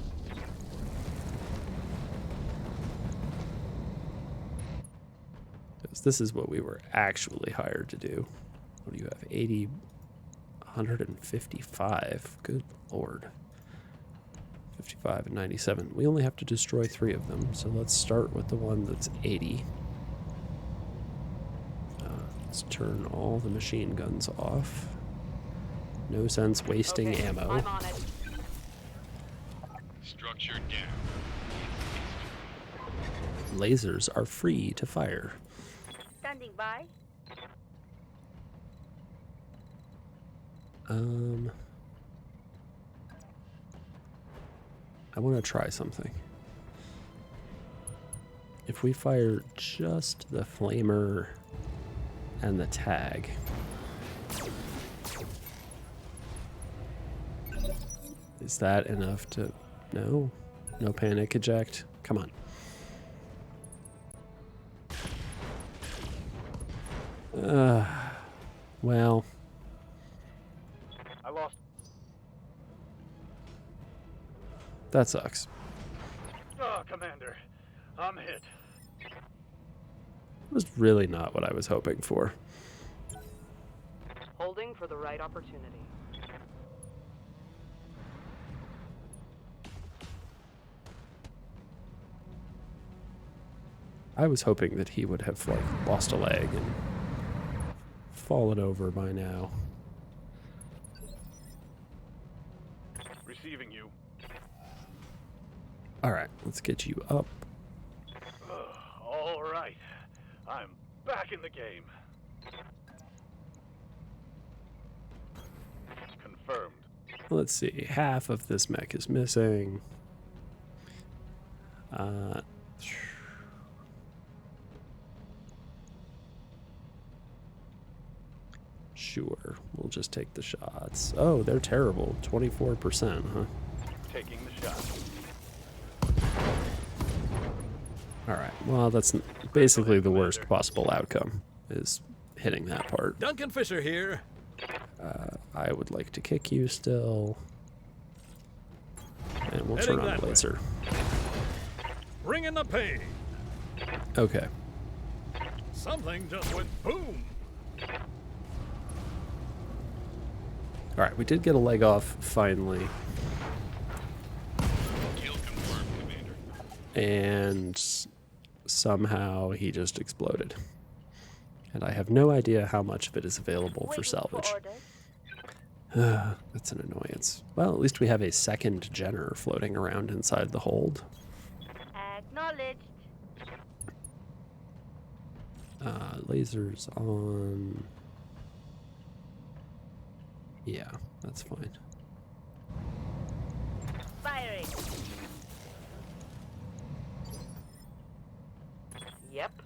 Because this is what we were actually hired to do. What do you have? 80 155. Good lord. 55 and 97. We only have to destroy 3 of them, so let's start with the one that's 80. Let's turn all the machine guns off. No sense wasting Okay, ammo. I'm on it. Structure down. Lasers are free to fire. Standing by. I want to try something. If we fire just the flamer and the tag. Is that enough to... No? No panic eject? Come on. Well... I lost. That sucks. Oh, Commander. I'm hit. It was really not what I was hoping for. Holding for the right opportunity. I was hoping that he would have, like, lost a leg and fallen over by now. Receiving you. Alright, let's get you up. All right. I'm back in the game. Confirmed. Let's see, half of this mech is missing. Sure, we'll just take the shots. Oh, they're terrible. 24%, huh? Taking the shot. Alright, well, that's basically the worst possible outcome, is hitting that part. Duncan Fisher here. I would like to kick you still. And we'll Heading turn on that the way. laser. Bring in the pain. Okay. Something just went boom. Alright, we did get a leg off, finally. Kill confirmed, Commander. And somehow he just exploded. And I have no idea how much of it is available for Waiting salvage. orders. That's an annoyance. Well, at least we have a second Jenner floating around inside the hold. Acknowledged. Lasers on. Yeah, that's fine. Firing. Yep.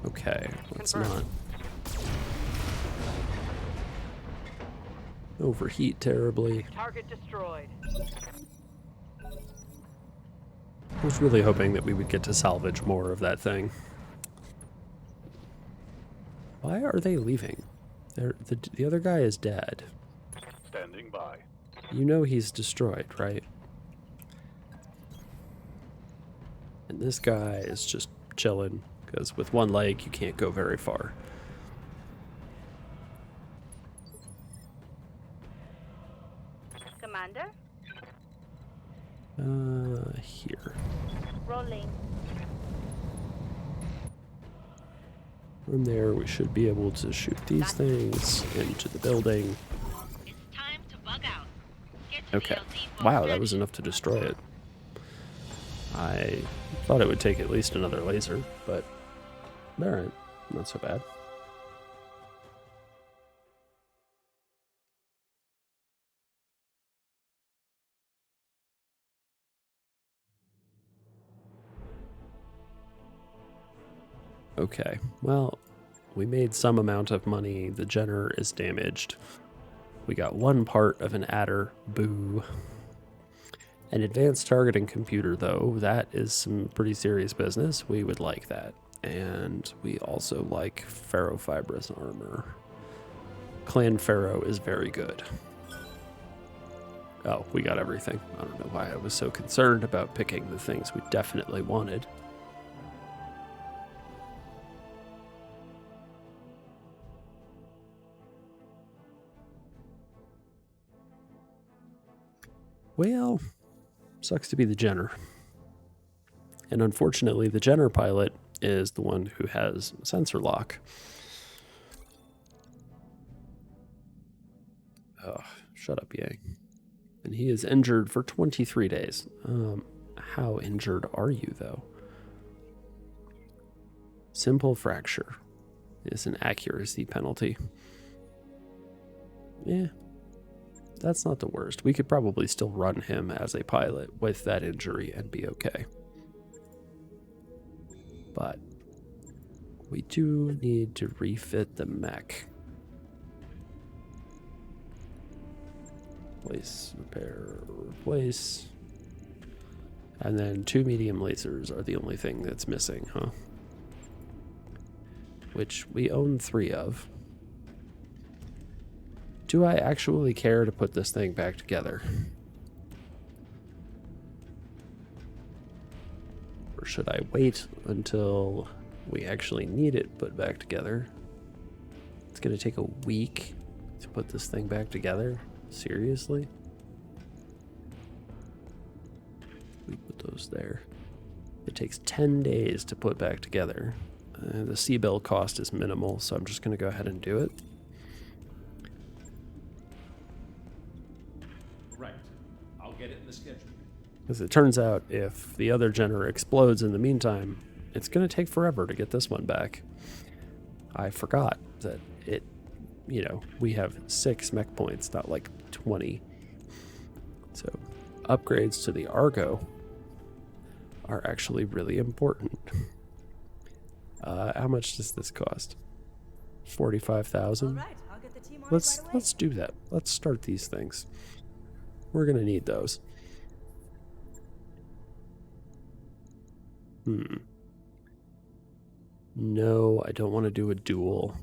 Okay, let's Confirmed. not overheat terribly. Target destroyed. I was really hoping that we would get to salvage more of that thing. Why are they leaving? The other guy is dead. Standing by. You know he's destroyed, right? And this guy is just chilling, because with one leg you can't go very far. Commander, Here. rolling. From there we should be able to shoot these things into the building. It's time to bug out. Get to Okay. the LZ Wow, vault that was ready. enough to destroy it. I thought it would take at least another laser, but alright, not so bad. Okay, well, we made some amount of money. The Jenner is damaged. We got one part of an adder. Boo. An advanced targeting computer, though, that is some pretty serious business. We would like that. And we also like ferrofibrous armor. Clan Ferro is very good. Oh, we got everything. I don't know why I was so concerned about picking the things we definitely wanted. Well, sucks to be the Jenner. And unfortunately, the Jenner pilot is the one who has sensor lock. Oh, shut up, Yang. And he is injured for 23 days. How injured are you, though? Simple fracture is an accuracy penalty. Yeah, that's not the worst. We could probably still run him as a pilot with that injury and be okay. But we do need to refit the mech. Replace, repair, replace. And then 2 medium lasers are the only thing that's missing, huh? Which we own 3 of. Do I actually care to put this thing back together? Or should I wait until we actually need it put back together? It's going to take a week to put this thing back together? Seriously? We put those there. It takes 10 days to put back together. The C-bill cost is minimal, so I'm just going to go ahead and do it. Right. I'll get it in the schedule. Because it turns out if the other Jenner explodes in the meantime, it's going to take forever to get this one back. I forgot that it, we have 6 mech points, not like 20. So upgrades to the Argo are actually really important. How much does this cost? 45,000. Right, I'll get the team on Let's it right away. let's do that. Let's start these things. We're gonna need those. No, I don't want to do a duel.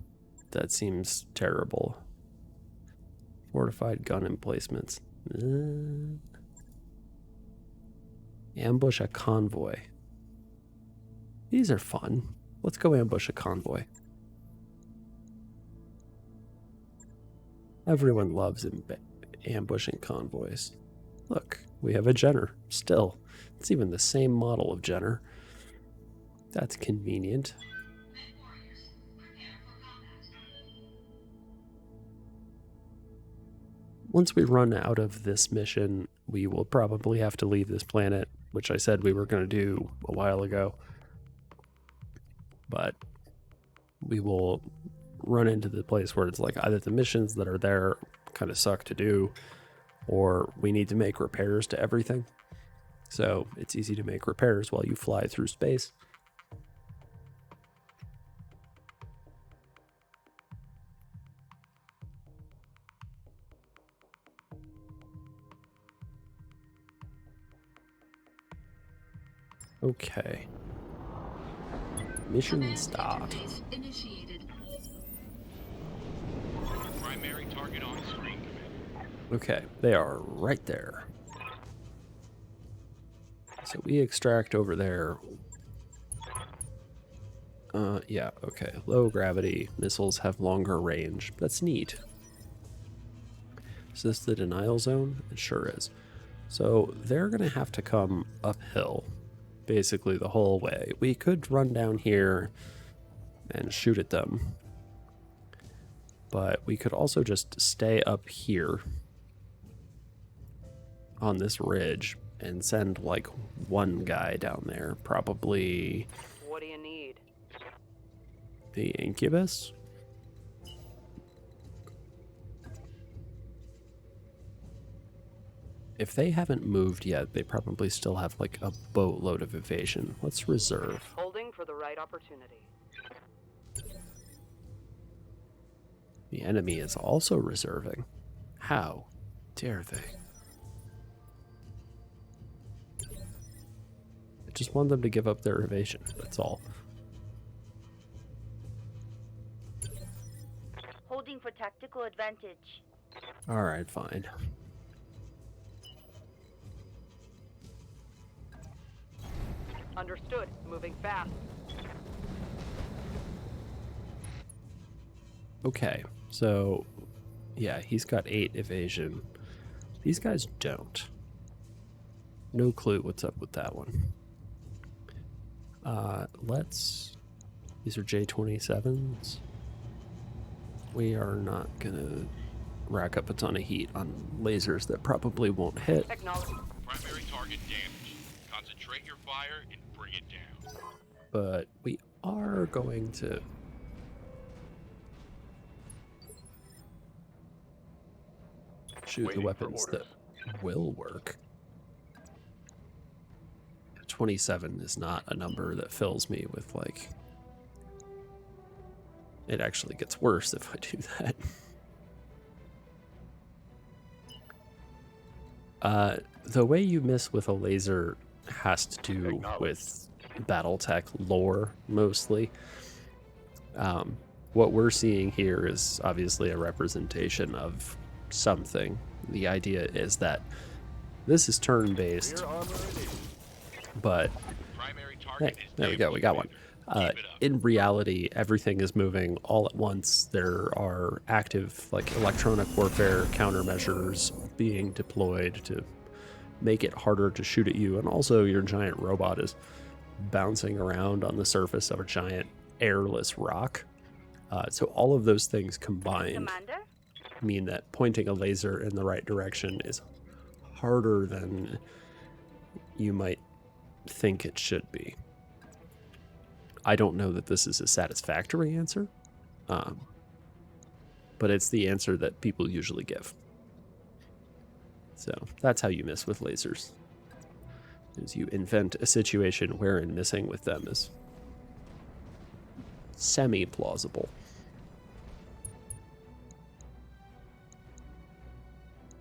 That seems terrible. Fortified gun emplacements. Ambush a convoy. These are fun. Let's go ambush a convoy. Everyone loves ambushing convoys. Look, we have a Jenner. Still, it's even the same model of Jenner. That's convenient. Once we run out of this mission, we will probably have to leave this planet, which I said we were going to do a while ago. But we will run into the place where it's like either the missions that are there kind of suck to do, or we need to make repairs to everything. So it's easy to make repairs while you fly through space. Okay. Mission start. Initiated. Primary target on screen, Commander. Okay, they are right there. So we extract over there. Yeah, okay. Low gravity missiles have longer range. That's neat. Is this the denial zone? It sure is. So they're going to have to come uphill basically the whole way. We could run down here and shoot at them, but we could also just stay up here on this ridge and send like one guy down there, probably What do you need? the Incubus. If they haven't moved yet, they probably still have like a boatload of evasion. Let's reserve. Holding for the right opportunity. The enemy is also reserving. How dare they? I just want them to give up their evasion, that's all. Holding for tactical advantage. Alright, fine. Understood. Moving fast. Okay, so yeah, he's got 8 evasion. These guys don't. No clue what's up with that one. These are J27s. We are not gonna rack up a ton of heat on lasers that probably won't hit. Acknowledge. Primary target damaged. Concentrate your fire and bring it down. But we are going to shoot the weapons that will work. 27 is not a number that fills me with, like, it actually gets worse if I do that. The way you miss with a laser has to do with BattleTech lore, mostly. What we're seeing here is obviously a representation of something. The idea is that this is turn-based, but hey, there we go, we got one. In reality, everything is moving all at once. There are active, like, electronic warfare countermeasures being deployed to make it harder to shoot at you, and also your giant robot is bouncing around on the surface of a giant airless rock. So all of those things combined Commander? mean that pointing a laser in the right direction is harder than you might think it should be. I don't know that this is a satisfactory answer, but it's the answer that people usually give. So that's how you miss with lasers, is you invent a situation wherein missing with them is semi-plausible.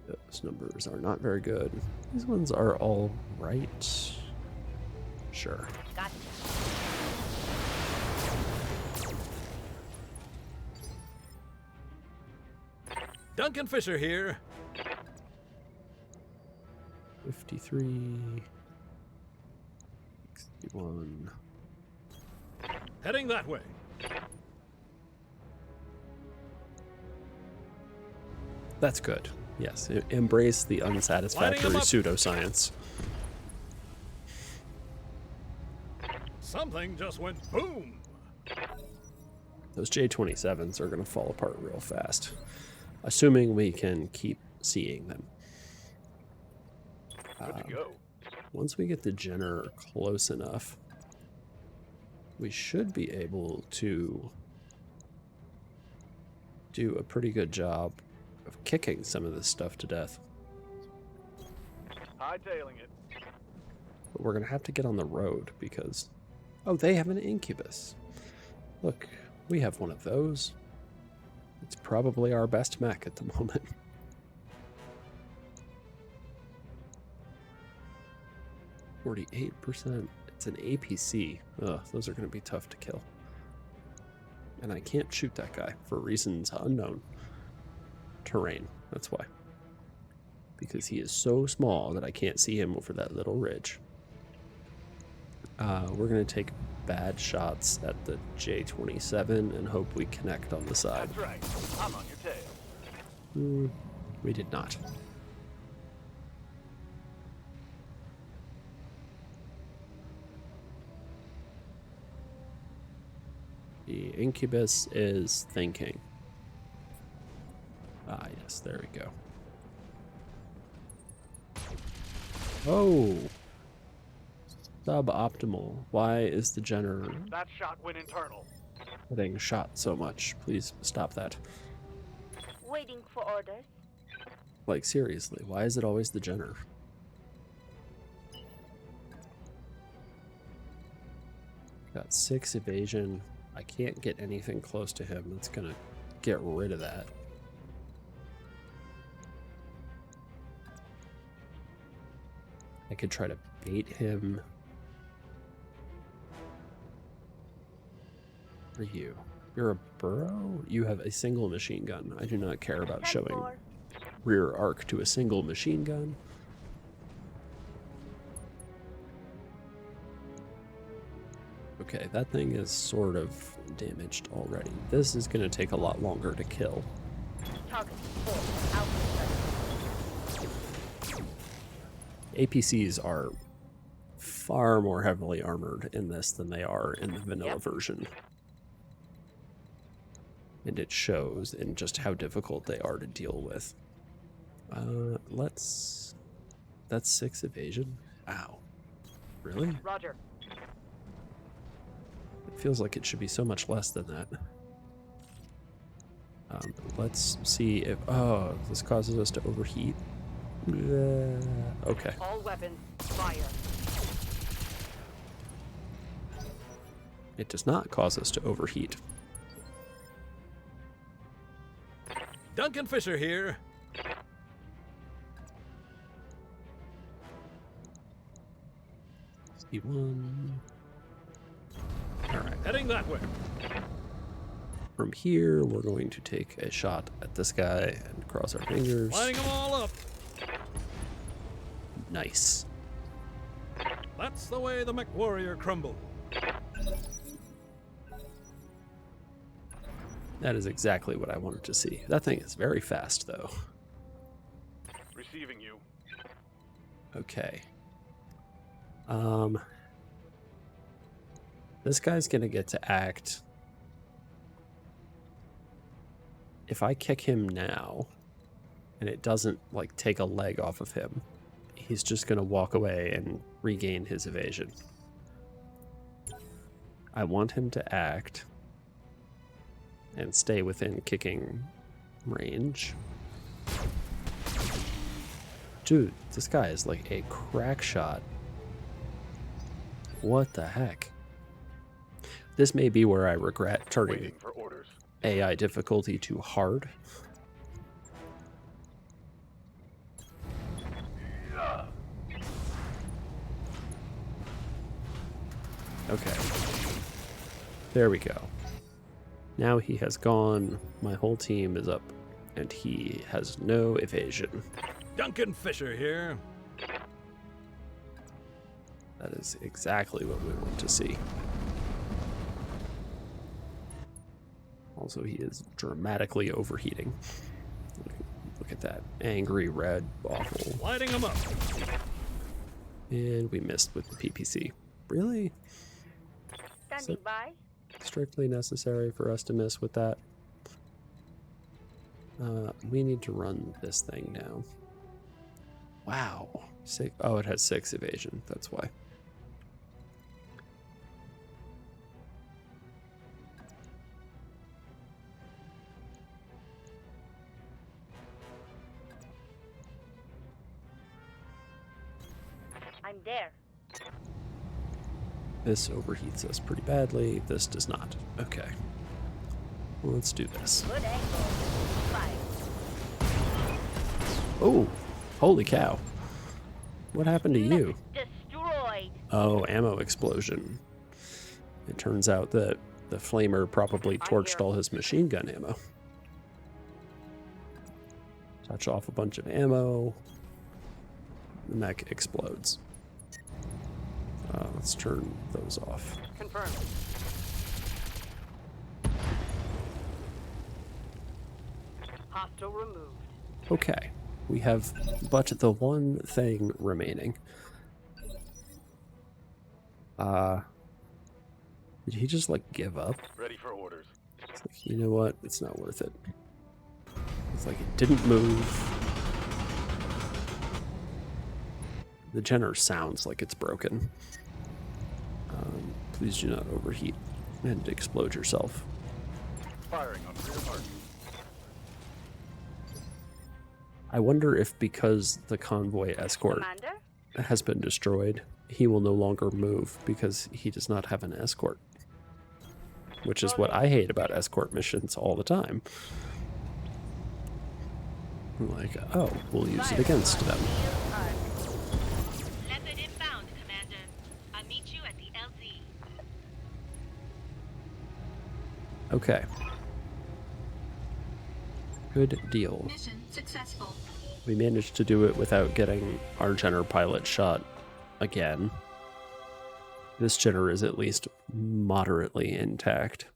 Those numbers are not very good. These ones are all right. Sure. Gotcha. Duncan Fisher here. 53. 61. Heading that way. That's good. Yes, embrace the unsatisfactory pseudoscience. Something just went boom. Those J27s are going to fall apart real fast, assuming we can keep seeing them. Good to go. Once we get the Jenner close enough, we should be able to do a pretty good job of kicking some of this stuff to death. Hightailing it. But we're going to have to get on the road because... Oh, they have an incubus. Look, we have one of those. It's probably our best mech at the moment. %. It's an APC. Ugh, those are going to be tough to kill. And I can't shoot that guy for reasons unknown. Terrain, that's why. Because he is so small that I can't see him over that little ridge. We're going to take bad shots at the J27 and hope we connect on the side. That's right. I'm on your tail. We did not. The incubus is thinking. Ah, yes, there we go. Oh! Suboptimal. Why is the Jenner That shot went internal. getting shot so much? Please stop that. Waiting for orders. Like, seriously, why is it always the Jenner? Got 6 evasion. I can't get anything close to him. That's gonna get rid of that. I could try to bait him. Are you? You're a burrow? You have a single machine gun. I do not care about showing rear arc to a single machine gun. Okay, that thing is sort of damaged already. This is going to take a lot longer to kill. Target 4. Alpha. APCs are far more heavily armored in this than they are in the vanilla version. And it shows in just how difficult they are to deal with. That's 6 evasion? Wow. Really? Roger. It feels like it should be so much less than that. Let's see if... Oh, this causes us to overheat. Okay. All weapons, fire. It does not cause us to overheat. Duncan Fisher here. C1. Alright. Heading that way. From here, we're going to take a shot at this guy and cross our fingers. Lining them all up. Nice. That's the way the mech warrior crumbled. That is exactly what I wanted to see. That thing is very fast, though. Receiving you. Okay. This guy's gonna get to act. If I kick him now, and it doesn't, like, take a leg off of him, he's just gonna walk away and regain his evasion. I want him to act and stay within kicking range. Dude, this guy is like a crack shot. What the heck? This may be where I regret turning Waiting for orders. AI difficulty to hard. Okay. There we go. Now he has gone. My whole team is up, and he has no evasion. Duncan Fisher here. That is exactly what we want to see. Also, he is dramatically overheating. Look at that. Angry red, awful. Lighting them up. And we missed with the PPC. Really? Standing by. Strictly necessary for us to miss with that? We need to run this thing now. Wow. Oh, it has 6 evasion. That's why. I'm there. This overheats us pretty badly. This does not. Okay. Well, let's do this. Good angle. Fire. Oh, holy cow. What happened to you? Destroyed. Oh, ammo explosion. It turns out that the flamer probably torched all his machine gun ammo. Touch off a bunch of ammo. The mech explodes. Let's turn those off. Confirmed. Hostile removed. Okay, we have but the one thing remaining. Did he just, like, give up? Ready for orders. It's like, you know what? It's not worth it. It's like it didn't move. The Jenner sounds like it's broken. Please do not overheat and explode yourself. Firing on rear mark. I wonder if because the convoy escort Commander? has been destroyed, he will no longer move because he does not have an escort. Which is what I hate about escort missions all the time. I'm like, oh, we'll use it against them. Leopard inbound, Commander. I'll meet you at the LZ. Okay. Good deal. Mission successful. We managed to do it without getting our Jenner pilot shot again. This Jenner is at least moderately intact.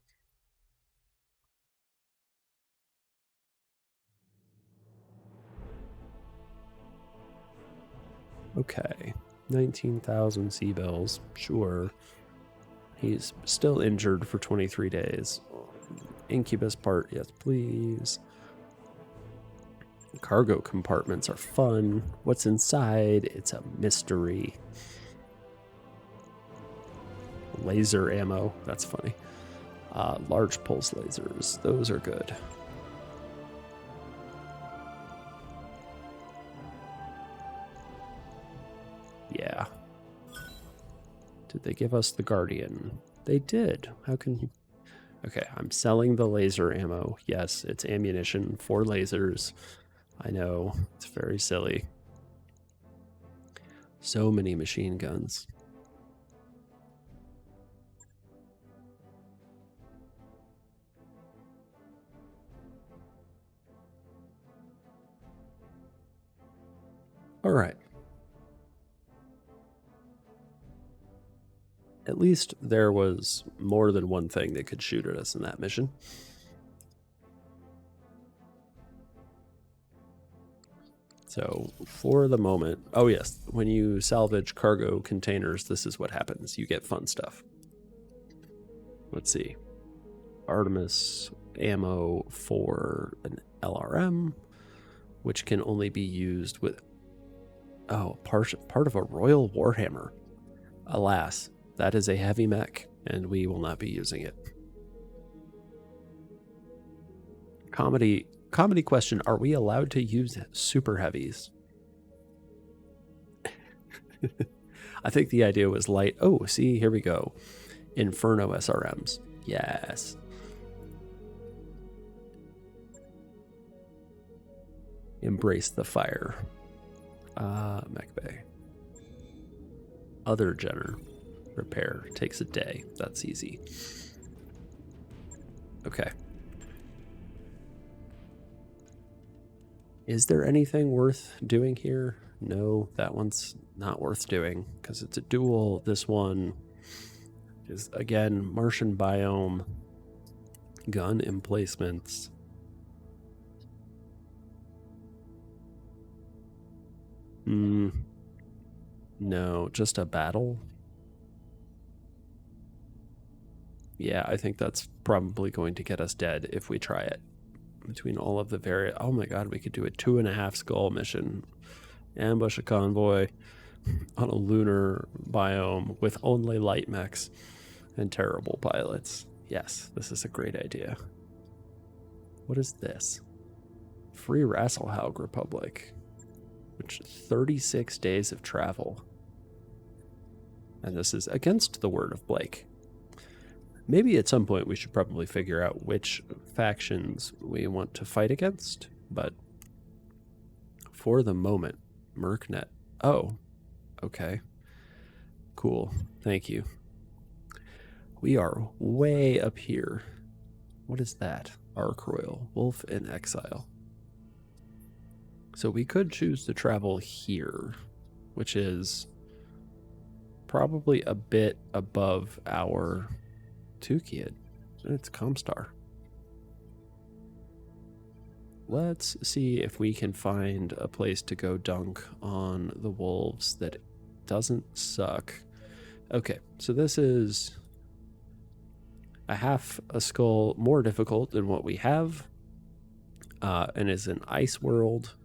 Okay. 19,000 C-bills. Sure. He's still injured for 23 days. Incubus part, yes, please. Cargo compartments are fun. What's inside? It's a mystery. Laser ammo. That's funny. Large pulse lasers. Those are good. Yeah. Did they give us the Guardian? They did. How can... Okay, I'm selling the laser ammo. Yes, it's ammunition for lasers. I know. It's very silly. So many machine guns. All right. At least there was more than one thing that could shoot at us in that mission. So for the moment, oh yes, when you salvage cargo containers, this is what happens. You get fun stuff. Let's see. Artemis ammo for an LRM, which can only be used with, oh, part of a Royal Warhammer. Alas, that is a heavy mech, and we will not be using it. Comedy question, are we allowed to use super heavies? I think the idea was light. Oh, see, here we go. Inferno SRMs. Yes. Embrace the fire. Mech Bay. Other Jenner. Repair. Takes a day. That's easy. Okay. Is there anything worth doing here? No, that one's not worth doing because it's a duel. This one is, again, Martian biome, gun emplacements. No, just a battle. Yeah, I think that's probably going to get us dead if we try it. Between all of the various... Oh my god, we could do a 2.5 skull mission. Ambush a convoy on a lunar biome with only light mechs and terrible pilots. Yes, this is a great idea. What is this? Free Rasselhaug Republic. Which 36 days of travel. And this is against the word of Blake. Maybe at some point we should probably figure out which factions we want to fight against, but for the moment, Mercnet. Oh, okay. Cool. Thank you. We are way up here. What is that? Ark Royal, Wolf in Exile. So we could choose to travel here, which is probably a bit above our Tukid. It's Comstar. Let's see if we can find a place to go dunk on the wolves that doesn't suck. Okay, so this is a half a skull more difficult than what we have, and is an ice world.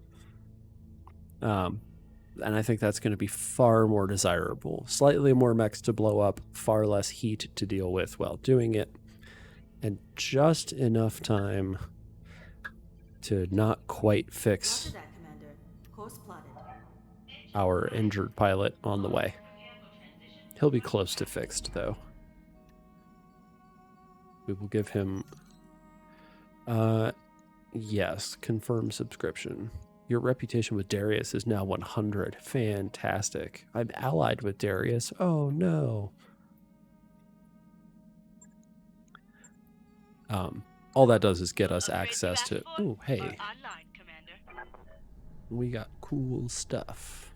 And I think that's going to be far more desirable. Slightly more mechs to blow up, far less heat to deal with while doing it, and just enough time to not quite fix our injured pilot on the way. He'll be close to fixed, though. We will give him... yes, confirm subscription. Your reputation with Darius is now 100. Fantastic. I'm allied with Darius. Oh, no. All that does is get us access to... Oh, hey. We got cool stuff.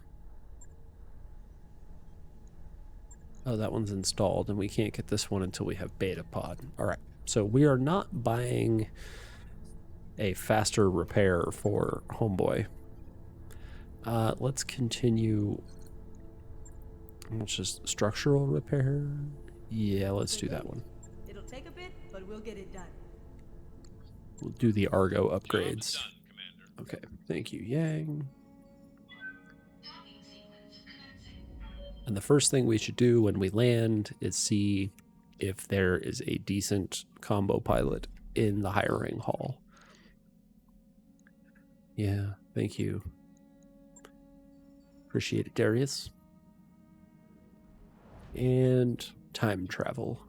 Oh, that one's installed, and we can't get this one until we have beta pod. All right. So we are not buying a faster repair for Homeboy. Let's continue It's just structural repair. Yeah, let's do that one. It'll take a bit, but we'll get it done. We'll do the Argo Job upgrades. done, Commander. Okay, thank you, Yang. And the first thing we should do when we land is see if there is a decent combo pilot in the hiring hall. Yeah, thank you. Appreciate it, Darius. And time travel.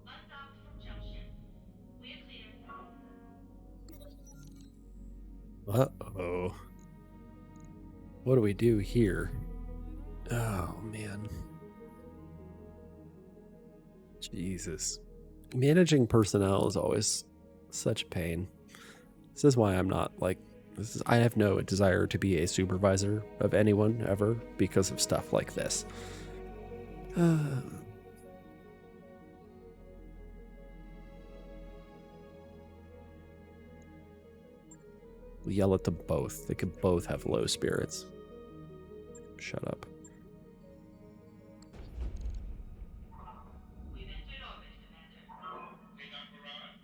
Undocked from junction. We're clear. Uh-oh. What do we do here? Oh, man. Jesus. Managing personnel is always such a pain. This is why I'm not like I have no desire to be a supervisor of anyone ever because of stuff like this. We yell at them both. They could both have low spirits. Shut up. We've entered orbit, Commander. Hey, Dr. Rod,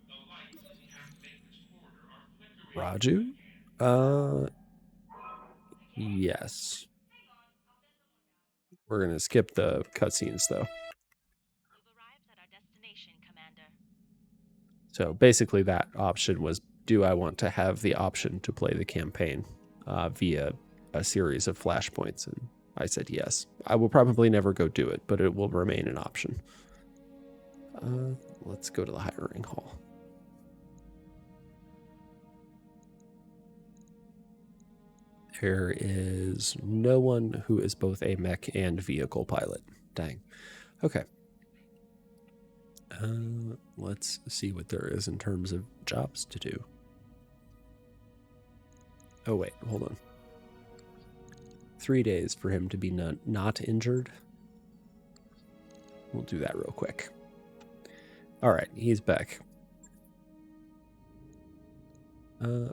the lights in the aft maintenance corridor are flickering. Raju? Yes. We're gonna skip the cutscenes though. We've arrived at our destination, Commander. So basically that option was, do I want to have the option to play the campaign via a series of flashpoints? And I said yes. I will probably never go do it, but it will remain an option. Let's go to the hiring hall. There is no one who is both a mech and vehicle pilot. Dang. Okay. Let's see what there is in terms of jobs to do. Oh, wait, hold on. 3 days for him to be not injured. We'll do that real quick. All right, he's back.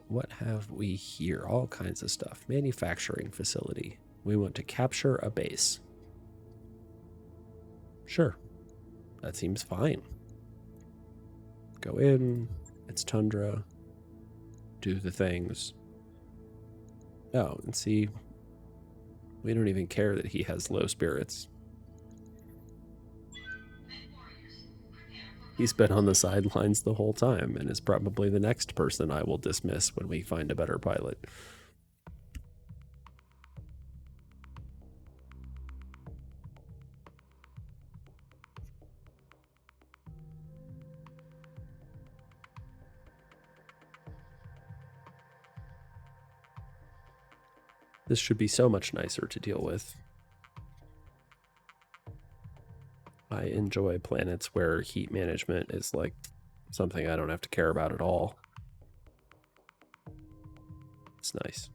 What have we here? All kinds of stuff. Manufacturing facility. We want to capture a base. Sure. That seems fine. Go in. It's tundra. Do the things. Oh, and see, we don't even care that he has low spirits. He's been on the sidelines the whole time and is probably the next person I will dismiss when we find a better pilot. This should be so much nicer to deal with. I enjoy planets where heat management is like something I don't have to care about at all. It's nice.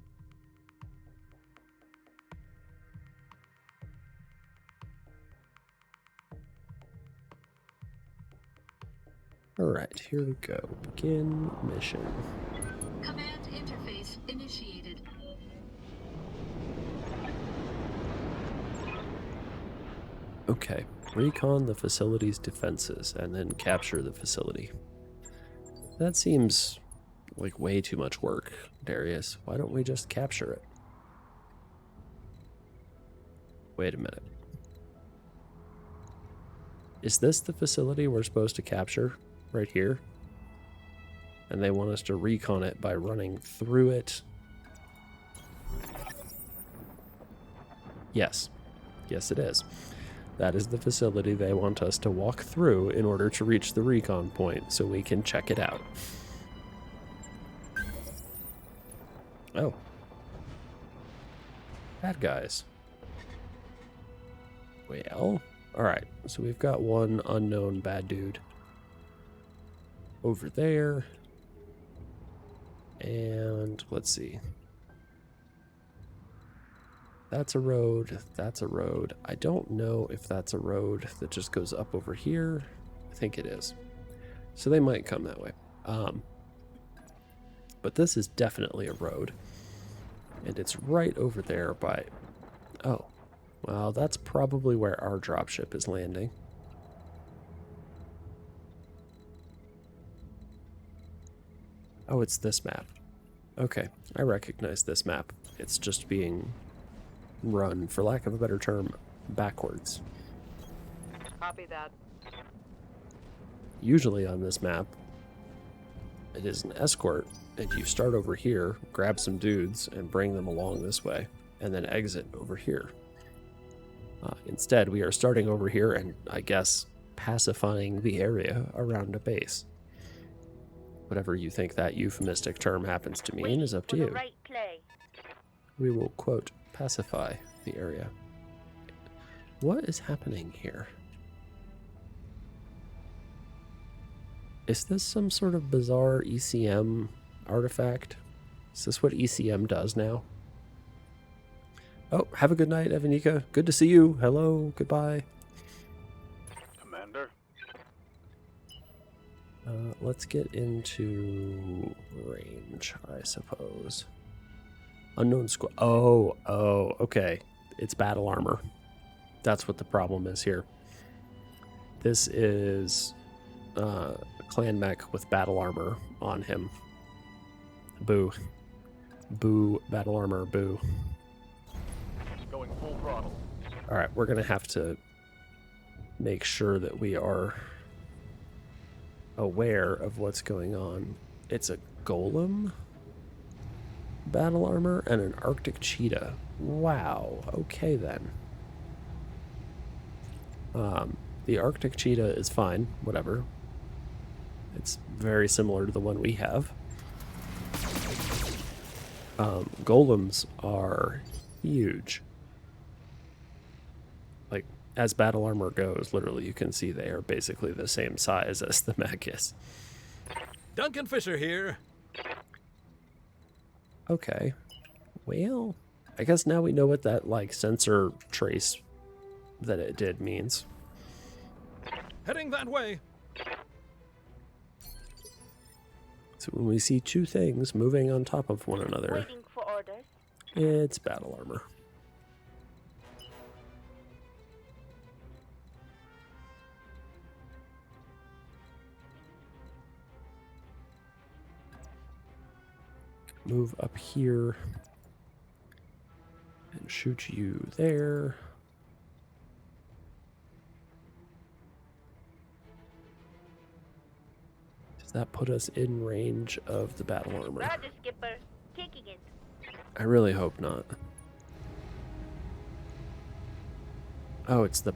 All right, here we go. Begin mission. Command interface initiated. Okay, recon the facility's defenses and then capture the facility. That seems like way too much work, Darius. Why don't we just capture it? Wait a minute. Is this the facility we're supposed to capture? Right here? And they want us to recon it by running through it? Yes. Yes, it is. That is the facility they want us to walk through in order to reach the recon point so we can check it out. Oh. Bad guys. Well, alright. So we've got one unknown bad dude over there. And let's see. That's a road. That's a road. I don't know if that's a road that just goes up over here. I think it is. So they might come that way. But this is definitely a road. And it's right over there by... Oh. Well, that's probably where our dropship is landing. Oh, it's this map. Okay, I recognize this map. It's just being run, for lack of a better term, backwards. Copy that. Usually on this map, it is an escort, and you start over here, grab some dudes, and bring them along this way, and then exit over here. Instead, we are starting over here and, I guess, pacifying the area around a base. Whatever you think that euphemistic term happens to mean is up to you. Right play. We will, quote, pacify the area. What is happening here? Is this some sort of bizarre ECM artifact? Is this what ECM does now? Oh, have a good night, Evanika. Good to see you. Hello, goodbye. Commander? Let's get into range, I suppose. Unknown squad. Oh, okay. It's battle armor. That's what the problem is here. This is clan mech with battle armor on him. Boo. Boo, battle armor, boo. Going full throttle. Alright, we're going to have to make sure that we are aware of what's going on. It's a golem battle armor and an Arctic cheetah. Wow, okay then. The Arctic cheetah is fine, whatever. It's very similar to the one we have. Golems are huge. Like, as battle armor goes, literally you can see they are basically the same size as the mech is. Duncan Fisher here. Okay. Well, I guess now we know what that, like, sensor trace that it did means. Heading that way. So when we see two things moving on top of one another, Waiting for orders. it's battle armor. Move up here and shoot you there. Does that put us in range of the battle armor? Roger, Skipper. Taking it. I really hope not. Oh, it's the...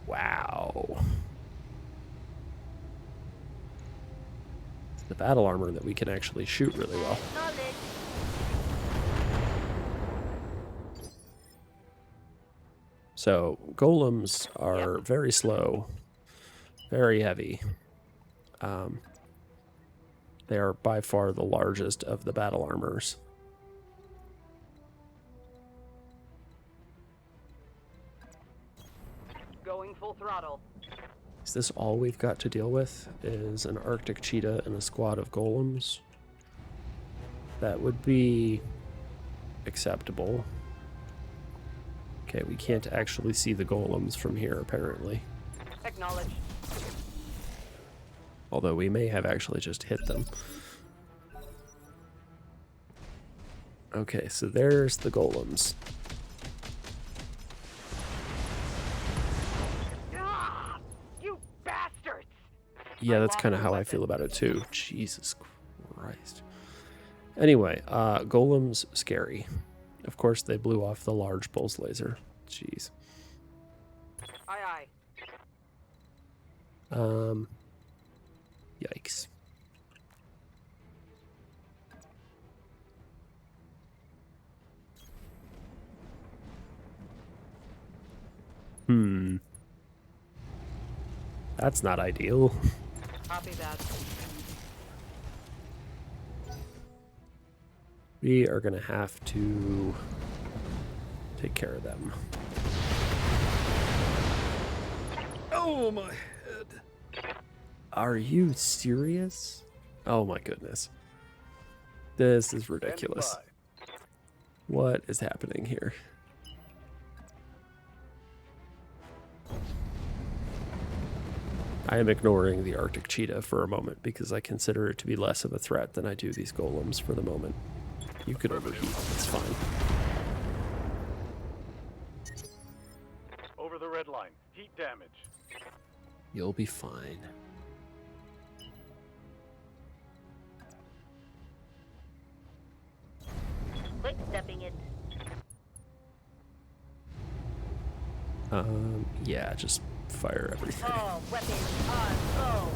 Wow. It's the battle armor that we can actually shoot really well. Knowledge. So, golems are very slow, very heavy. They are by far the largest of the battle armors. Going full throttle. Is this all we've got to deal with? Is an Arctic cheetah and a squad of golems? That would be acceptable. Okay, we can't actually see the golems from here, apparently. Acknowledged. Although we may have actually just hit them. Okay, so there's the golems. Ah, you bastards! Yeah, that's kind of how I feel about it too. Jesus Christ. Anyway, golems scary. Of course, they blew off the large pulse laser. Jeez. Aye, aye. Yikes. That's not ideal. Copy that. We are gonna have to take care of them. Oh, my head. Are you serious? Oh my goodness. This is ridiculous. Stand What is happening here? I am ignoring the Arctic cheetah for a moment because I consider it to be less of a threat than I do these golems for the moment. You could overheat, it's fine. by. Over the red line. Heat damage. You'll be fine. Quick stepping it. Yeah, just fire everything. All weapons on go.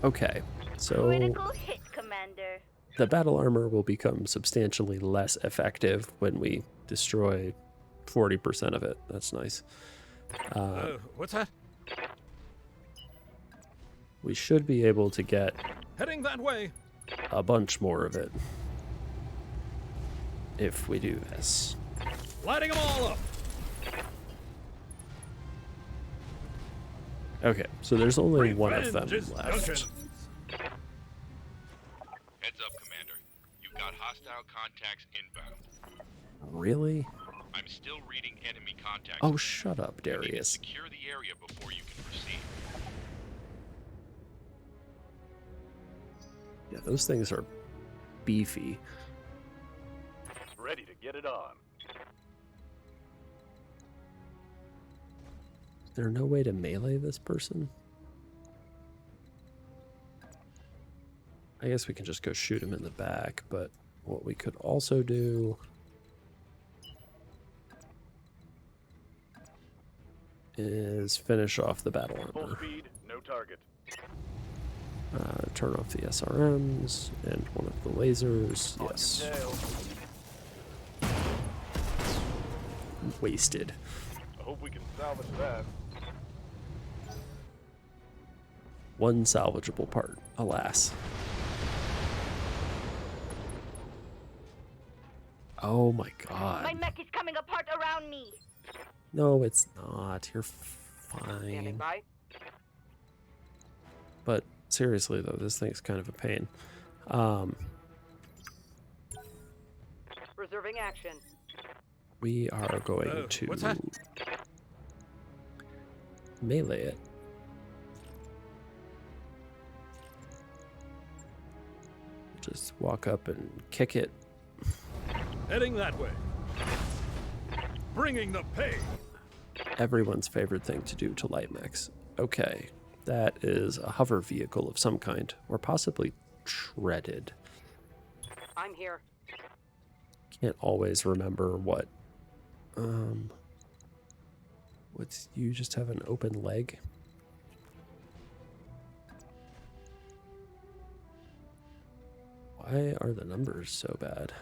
Okay, so Critical hit, Commander. the battle armor will become substantially less effective when we destroy 40% of it. That's nice. What's that? We should be able to get Heading that way. a bunch more of it if we do this. Lighting them all up. Okay, so there's only one of them Revenge is left. Duncan's. Heads up, Commander. You've got hostile contacts inbound. Really? I'm still reading enemy contacts. Oh, shut up, You need to Darius. secure the area before you can proceed. Yeah, those things are beefy. Ready to get it on. Is there no way to melee this person? I guess we can just go shoot him in the back, but what we could also do is finish off the battle Full armor. speed, no target. Turn off the SRMs and one of the lasers. On Yes. your tail. Wasted. I hope we can salvage that. One salvageable part, alas. Oh my god. My mech is coming apart around me. No, it's not. You're Standing fine. by. But seriously, though, this thing's kind of a pain. Reserving action. We are going to what's that? melee it. Just walk up and kick it. Heading that way. Bringing the pain. Everyone's favorite thing to do to light mechs. Okay, that is a hover vehicle of some kind, or possibly treaded. I'm here. Can't always remember what. What's you just have an open leg? Why are the numbers so bad?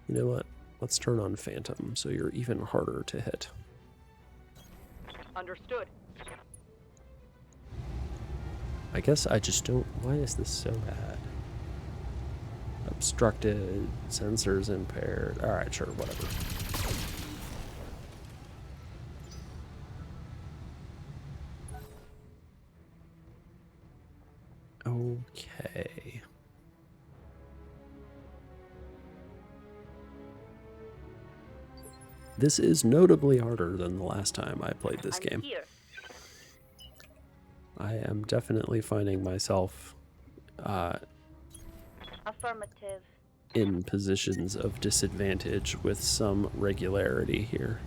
You know what? Let's turn on Phantom so you're even harder to hit. Understood. I guess I just don't. Why is this so bad? Obstructed, sensors impaired. Alright, sure, whatever. Okay. This is notably harder than the last time I played this game. Here. I am definitely finding myself Affirmative. in positions of disadvantage with some regularity here.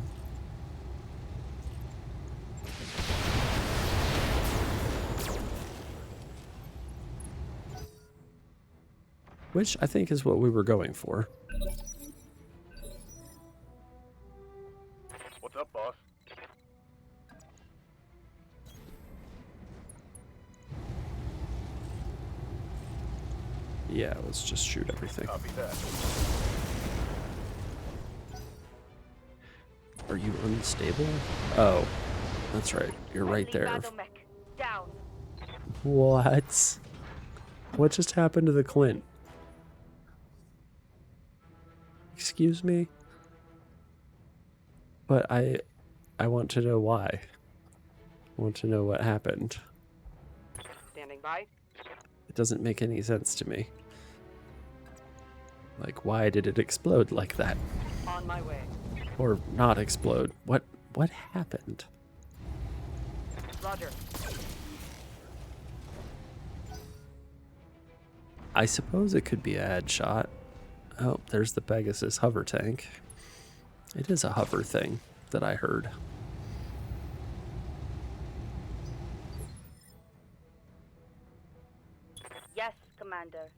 Which I think is what we were going for. What's up, boss? Yeah, let's just shoot everything. Copy that. Are you unstable? Oh, that's right. You're right Friendly there. battle mech. Down. What? What just happened to the Clint? Excuse me? But I want to know why. want to know what happened. Standing by. It doesn't make any sense to me. Like, why did it explode like that? On my way. Or not explode? What happened? Roger. I suppose it could be a headshot. Oh, there's the Pegasus hover tank. It is a hover thing that I heard. Yes, Commander.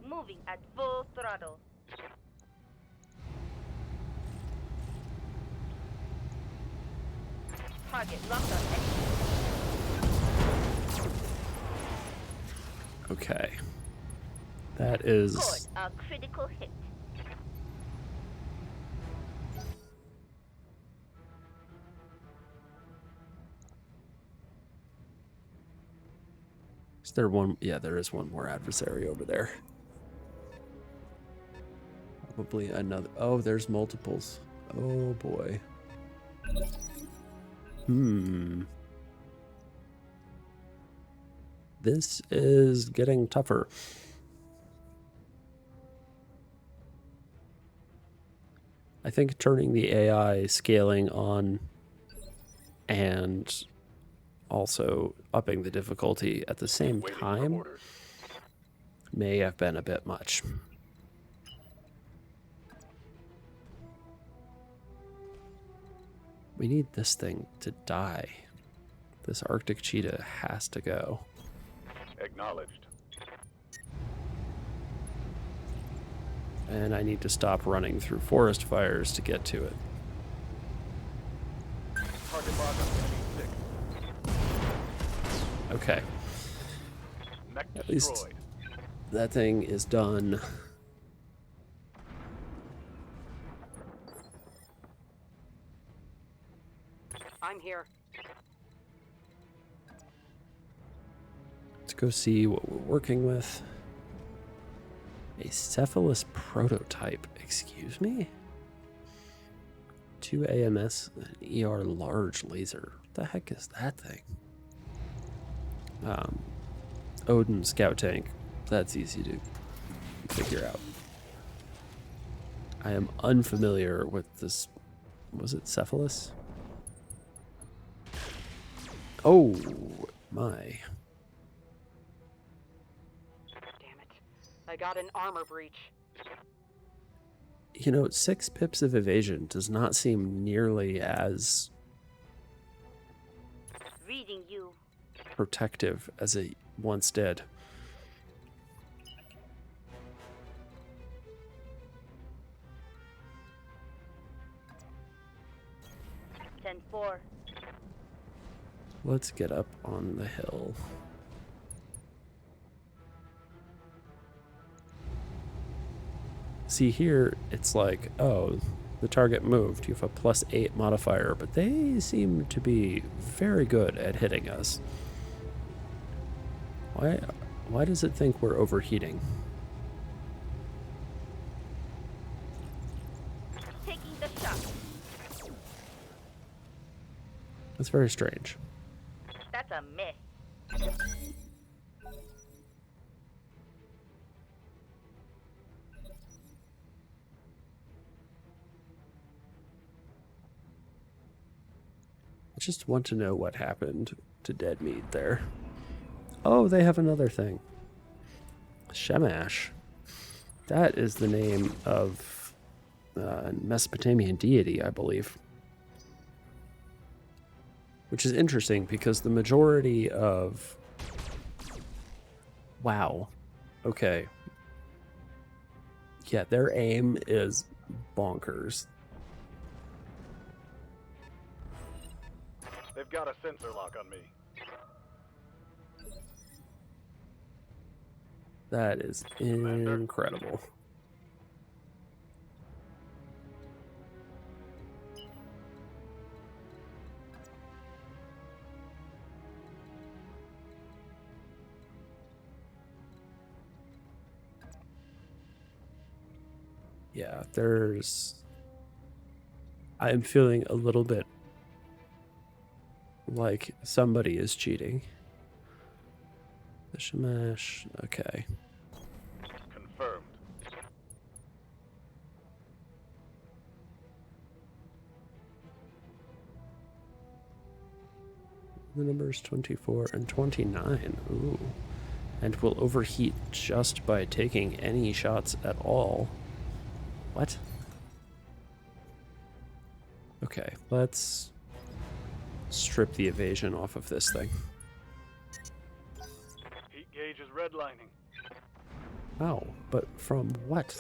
Moving at full throttle. Target locked on enemy. Okay. That is... Scored a critical hit. Is there one? Yeah, there is one more adversary over there. Probably another. Oh, there's multiples. Oh boy. This is getting tougher. I think turning the AI scaling on and also upping the difficulty at the same time may have been a bit much. We need this thing to die. This Arctic cheetah has to go. Acknowledged. And I need to stop running through forest fires to get to it. Target lock on enemy 6. Okay. Mech At least destroyed. that thing is done. I'm here. Let's go see what we're working with. A Cephalus prototype. Excuse me? 2 AMS, an ER large laser. What the heck is that thing? Odin scout tank. That's easy to figure out. I am unfamiliar with this. Was it Cephalus? Oh my. Damn it. I got an armor breach. You know, 6 pips of evasion does not seem nearly as Reading you. protective as it once did. Ten four. Let's get up on the hill. See here, it's like, oh, the target moved. You have a +8 modifier, but they seem to be very good at hitting us. Why does it think we're overheating? Taking the shot. That's very strange. That's a miss. I just want to know what happened to Deadmeat there. Oh, they have another thing. Shamash. That is the name of a Mesopotamian deity, I believe. Which is interesting because the majority of... Wow. Okay. Yeah, their aim is bonkers. They've got a sensor lock on me. That is incredible. Yeah, I'm feeling a little bit like somebody is cheating. The Shamash, okay. Confirmed. The numbers 24 and 29. Ooh. And will overheat just by taking any shots at all. What? Okay, let's strip the evasion off of this thing. Heat gauge is redlining. Oh, but from what?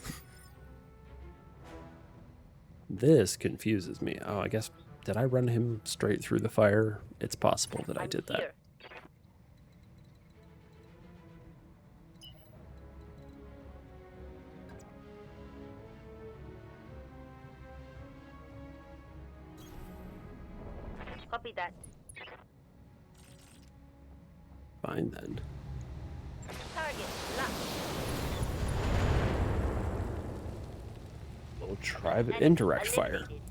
This confuses me. Oh, I guess, did I run him straight through the fire? It's possible that I did that. Here. Copy that. Fine then. Target locked. We'll try the Enemy indirect fire. eliminated.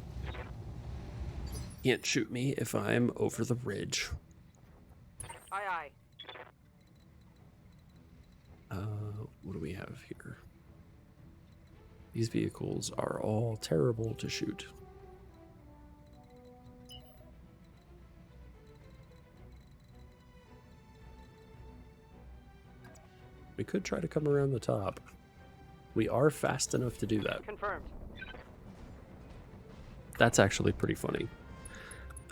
Can't shoot me if I'm over the ridge. Aye, aye. What do we have here? These vehicles are all terrible to shoot. We could try to come around the top. We are fast enough to do that. Confirmed. That's actually pretty funny.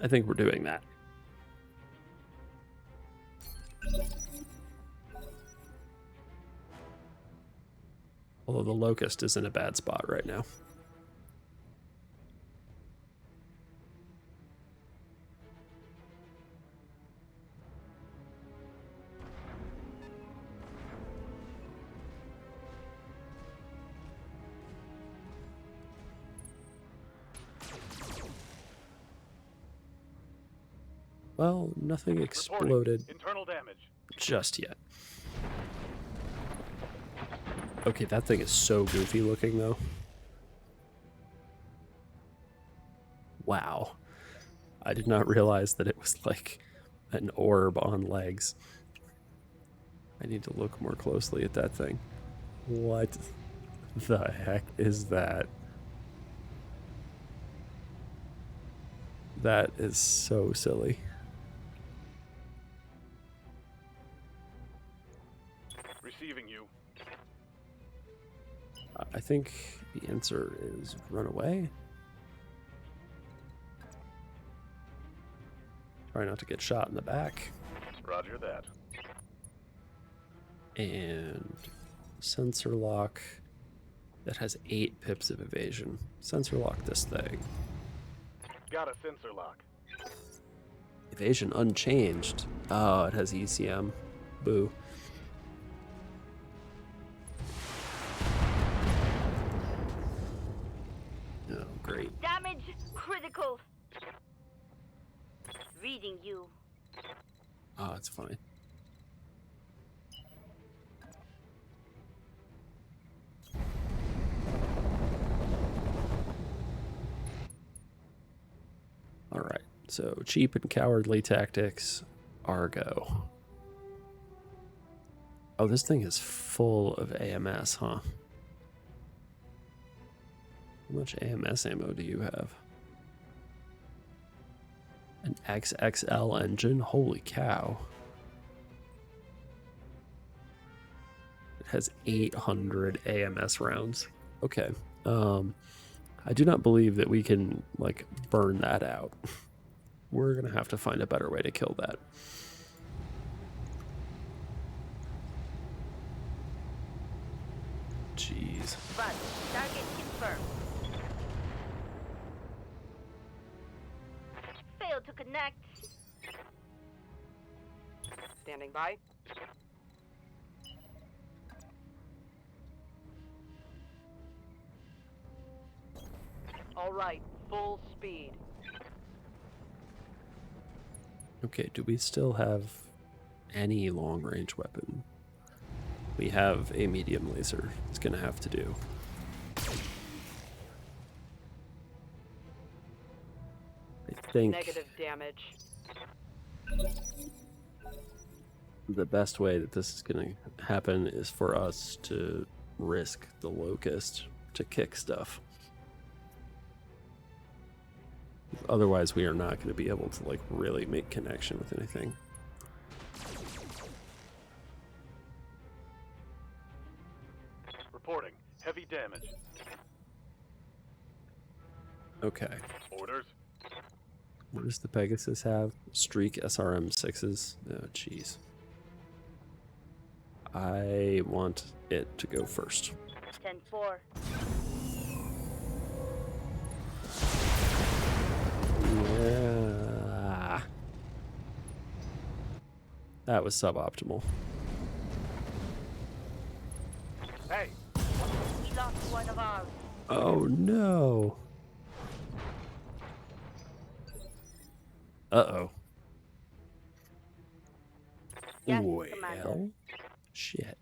I think we're doing that. Although the Locust is in a bad spot right now. Well, nothing exploded Internal damage. just yet. Okay, that thing is so goofy looking, though. Wow. I did not realize that it was like an orb on legs. I need to look more closely at that thing. What the heck is that? That is so silly. Receiving you. I think the answer is run away. Try not to get shot in the back. Roger that. And sensor lock that has 8 pips of evasion. Sensor lock this thing. Got a sensor lock. Evasion unchanged. Oh, it has ECM. Boo. Oh, great. Damage critical. Reading you. Oh, it's fine. All right, so cheap and cowardly tactics, Argo. Oh, this thing is full of AMS, huh? How much AMS ammo do you have? An XXL engine? Holy cow. It has 800 AMS rounds. Okay. I do not believe that we can, like, burn that out. We're gonna have to find a better way to kill that. Jeez. But target confirmed. Failed to connect. Standing by. All right, full speed. Okay, do we still have any long-range weapon? We have a medium laser. It's gonna have to do. I think Negative damage. the best way that this is going to happen is for us to risk the locust to kick stuff. Otherwise, we are not going to be able to like really make connection with anything. Reporting. Heavy damage. Okay. Orders. What does the Pegasus have? Streak SRM 6s. Oh, jeez. I want it to go first. 10-4. Yeah. That was suboptimal. Hey. We lost one of ours. Oh no. Uh-oh. Yes, Well, Commander. shit.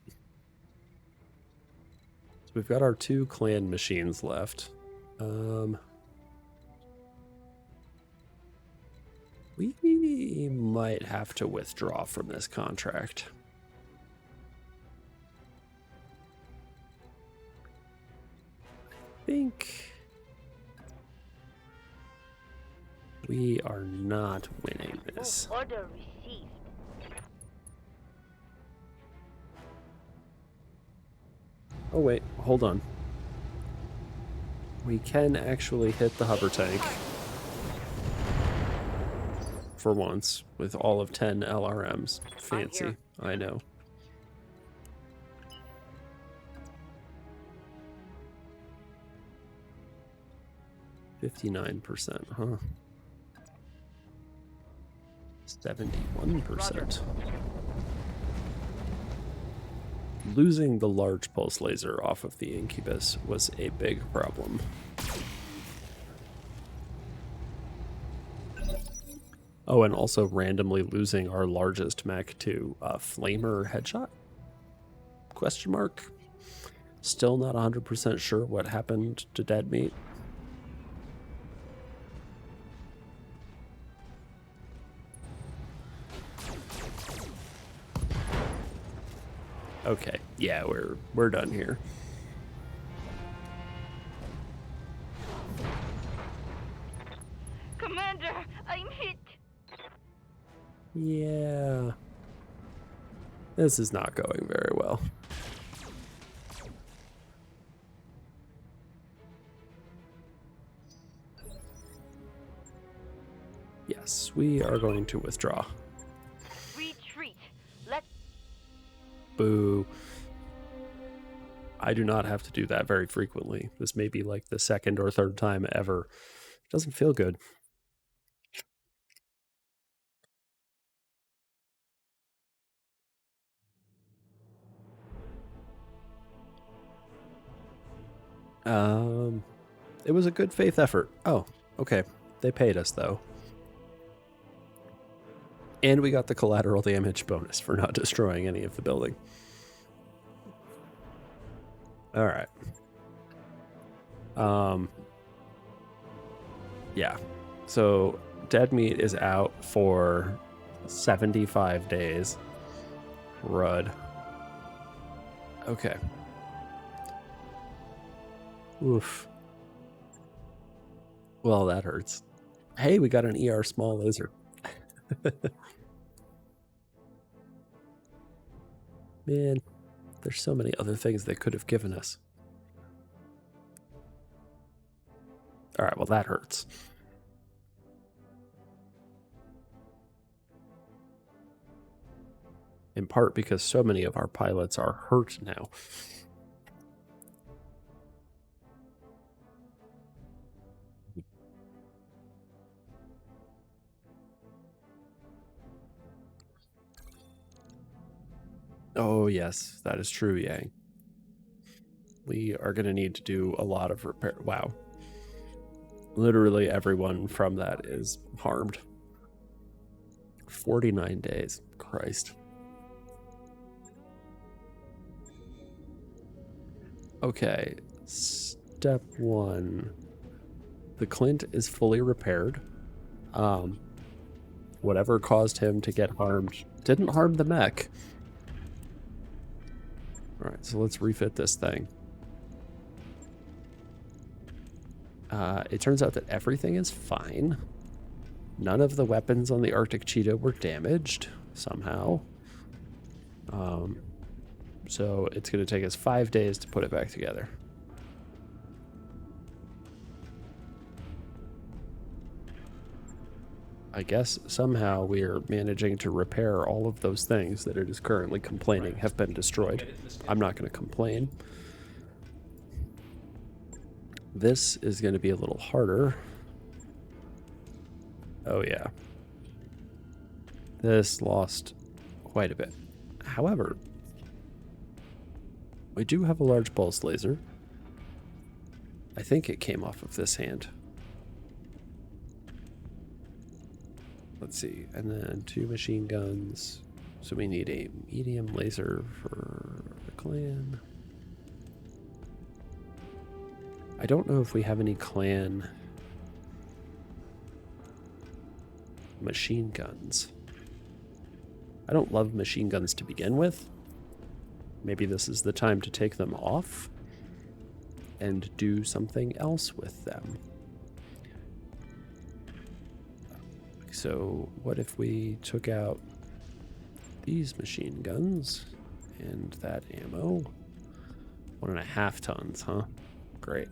So we've got our 2 clan machines left. We might have to withdraw from this contract. I think we are not winning this. Order received. Oh wait, hold on. We can actually hit the hover tank for once with all of 10 LRMs. Fancy, I know. %, huh? 71%. Losing the large pulse laser off of the Incubus was a big problem. Oh, and also randomly losing our largest mech to Flamer Headshot? Question mark? Still not 100% sure what happened to Deadmeat. Okay, yeah, we're done here. Commander, I'm hit. Yeah. This is not going very well. Yes, we are going to withdraw. Retreat. Let's. Boo. I do not have to do that very frequently. This may be like the 2nd or 3rd time ever. It doesn't feel good. It was a good faith effort. Oh, okay. They paid us though. And we got the collateral damage bonus for not destroying any of the building. All right. Yeah. So Deadmeat is out for 75 days. Rud. Okay. Oof. Well, that hurts. Hey, we got an ER small laser. Man, there's so many other things they could have given us. All right, well, that hurts. In part because so many of our pilots are hurt now. Oh, yes, that is true, Yang. We are going to need to do a lot of repair. Wow. Literally everyone from that is harmed. 49 days. Christ. Okay. Step 1. The Clint is fully repaired. Whatever caused him to get harmed didn't harm the mech. Alright, so let's refit this thing. It turns out that everything is fine. None of the weapons on the Arctic Cheetah were damaged, somehow. So it's going to take us 5 days to put it back together. I guess somehow we are managing to repair all of those things that it is currently complaining have been destroyed. I'm not going to complain. This is going to be a little harder. Oh yeah. This lost quite a bit. However, we do have a large pulse laser. I think it came off of this hand. Let's see, and then 2 machine guns. So we need a medium laser for the clan. I don't know if we have any clan machine guns. I don't love machine guns to begin with. Maybe this is the time to take them off and do something else with them. So what if we took out these machine guns and that ammo? 1.5 tons, huh? Great.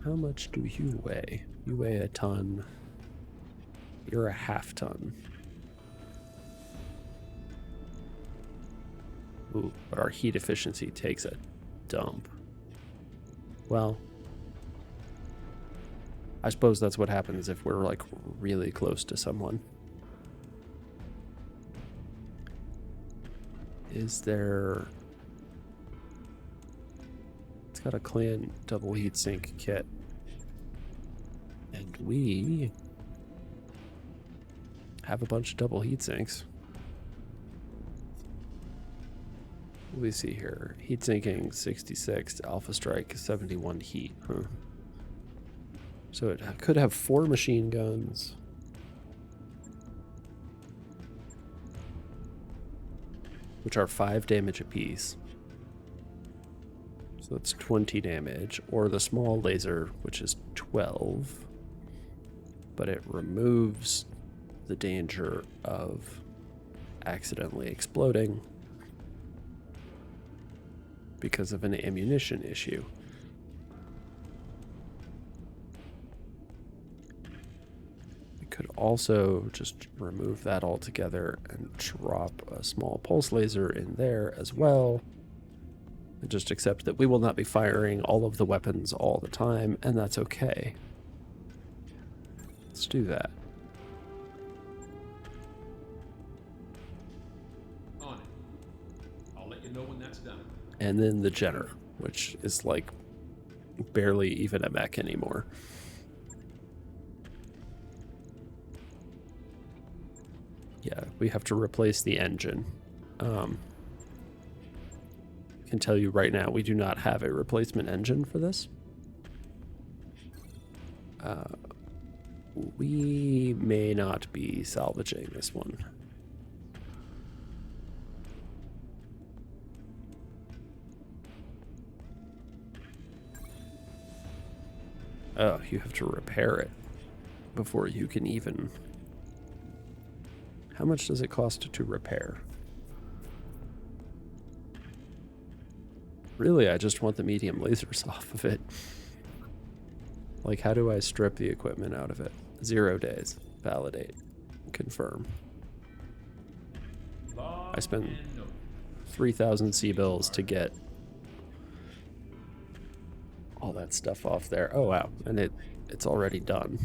How much do you weigh? You weigh a ton. You're a half ton. Ooh, but our heat efficiency takes a dump. Well, I suppose that's what happens if we're like really close to someone. Is there... It's got a clan double heatsink kit. And we have a bunch of double heatsinks. What do we see here? Heatsinking 66, Alpha Strike 71 heat. Huh. So it could have 4 machine guns. Which are 5 damage apiece. So that's 20 damage. Or the small laser, which is 12. But it removes the danger of accidentally exploding because of an ammunition issue. We could also just remove that altogether and drop a small pulse laser in there as well. And just accept that we will not be firing all of the weapons all the time, and that's okay. Let's do that. On it. I'll let you know when that's done. And then the Jenner, which is like barely even a mech anymore. Yeah, we have to replace the engine. I can tell you right now, we do not have a replacement engine for this. We may not be salvaging this one. Oh, you have to repair it before you can even... How much does it cost to repair? Really, I just want the medium lasers off of it. Like, how do I strip the equipment out of it? 0 days. Validate. Confirm. I spent 3,000 C-bills to get all that stuff off there. Oh, wow. And it's already done.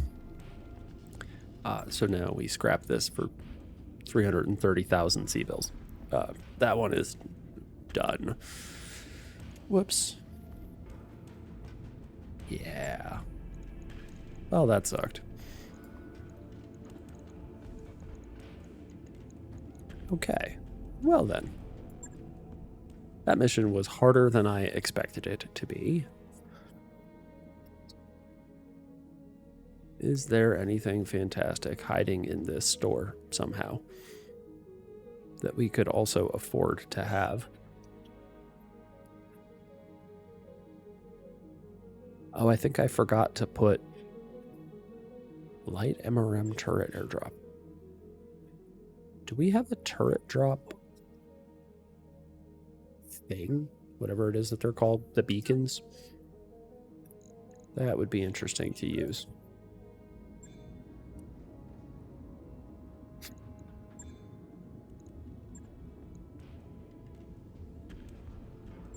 So now we scrap this for 330,000 C-bills. That one is done. Whoops. Yeah. Well, that sucked. Okay. Well then. That mission was harder than I expected it to be. Is there anything fantastic hiding in this store somehow that we could also afford to have? Oh, I think I forgot to put light MRM turret airdrop. Do we have a turret drop thing? Whatever it is that they're called, the beacons? That would be interesting to use.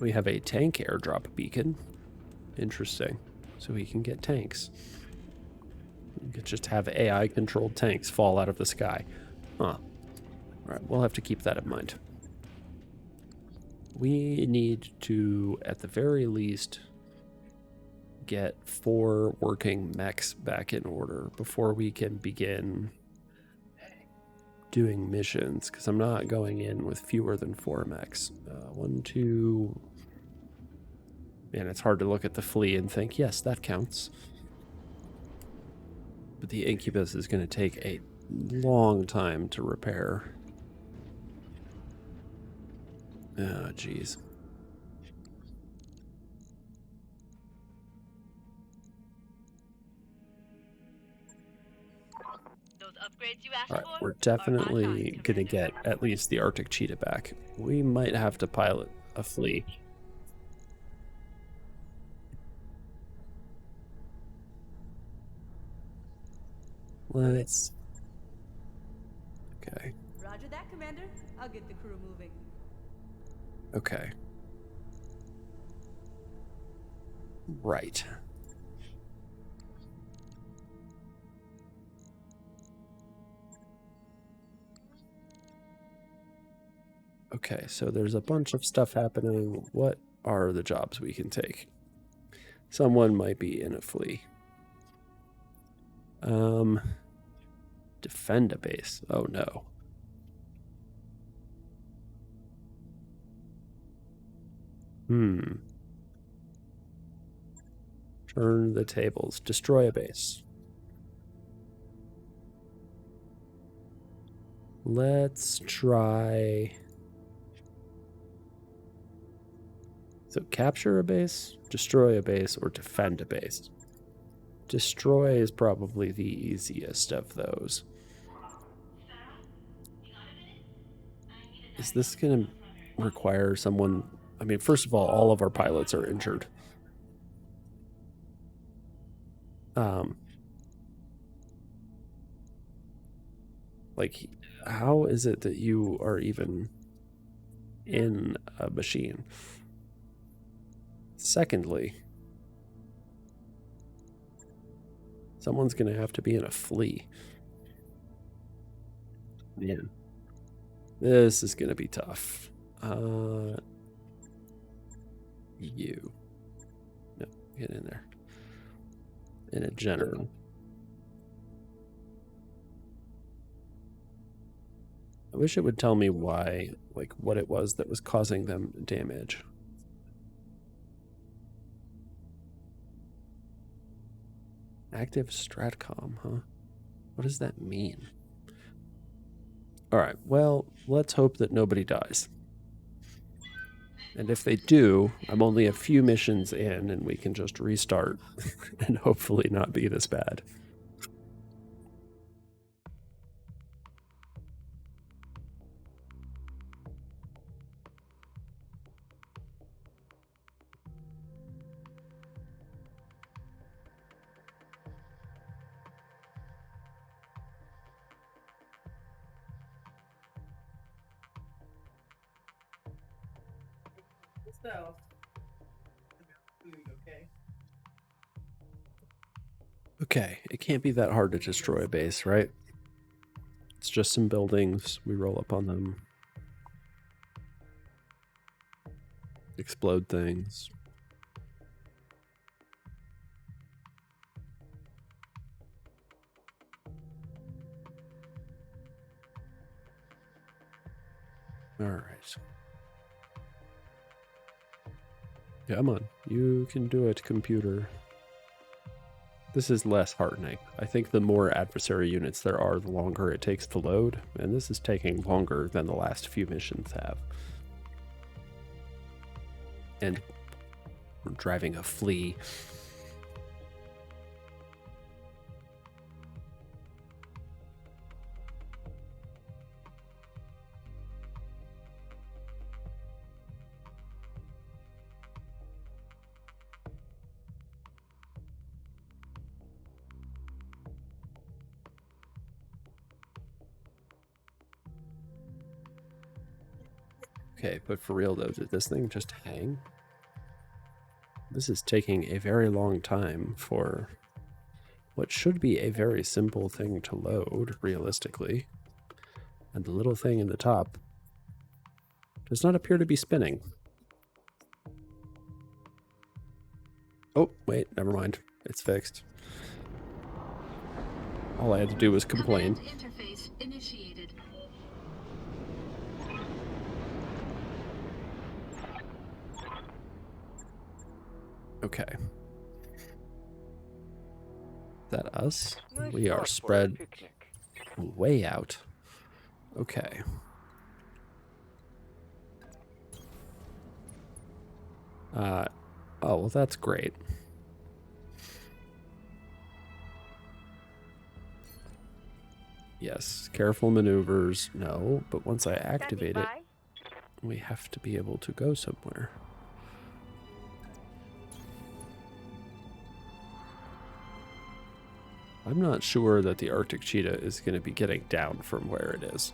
We have a tank airdrop beacon. Interesting. So we can get tanks. We could just have AI-controlled tanks fall out of the sky. Huh. Alright, we'll have to keep that in mind. We need to, at the very least, get 4 working mechs back in order before we can begin doing missions, because I'm not going in with fewer than 4 mechs. 1, 2... Man, it's hard to look at the flea and think, yes, that counts. But the incubus is going to take a long time to repair. Oh, jeez. Those upgrades you asked All right, for we're are definitely on time, going to Commander. get at least the Arctic cheetah back. We might have to pilot a flea. Let's... Okay. Roger that, Commander. I'll get the crew moving. Okay. Right. Okay, so there's a bunch of stuff happening. What are the jobs we can take? Someone might be in a flea. Defend a base. Oh no. Turn the tables. Destroy a base. Let's try... So capture a base, destroy a base, or defend a base. Destroy is probably the easiest of those. Is this going to require someone... I mean, first of all of our pilots are injured. Like, how is it that you are even in a machine? Secondly, someone's going to have to be in a flea. Man, this is going to be tough. You. No, get in there. In a general. I wish it would tell me why, like, what it was that was causing them damage. Active Stratcom, huh? What does that mean? Alright, well, let's hope that nobody dies. And if they do, I'm only a few missions in and we can just restart and hopefully not be this bad. So, Okay, it can't be that hard to destroy a base, right? It's just some buildings. We roll up on them. Explode things. All right. Come on, you can do it, computer. This is less heartening. I think the more adversary units there are, the longer it takes to load, and this is taking longer than the last few missions have. And we're driving a flea. Okay, but for real though, did this thing just hang? This is taking a very long time for what should be a very simple thing to load, realistically. And the little thing in the top does not appear to be spinning. Oh, wait, never mind. It's fixed. All I had to do was complain. Interface initiated. Okay. Is that us? Nice We are spot for a spread picnic. way out. Okay. Oh, well, that's great. Yes, careful maneuvers. No, but once I activate it, we have to be able to go somewhere. I'm not sure that the Arctic cheetah is going to be getting down from where it is.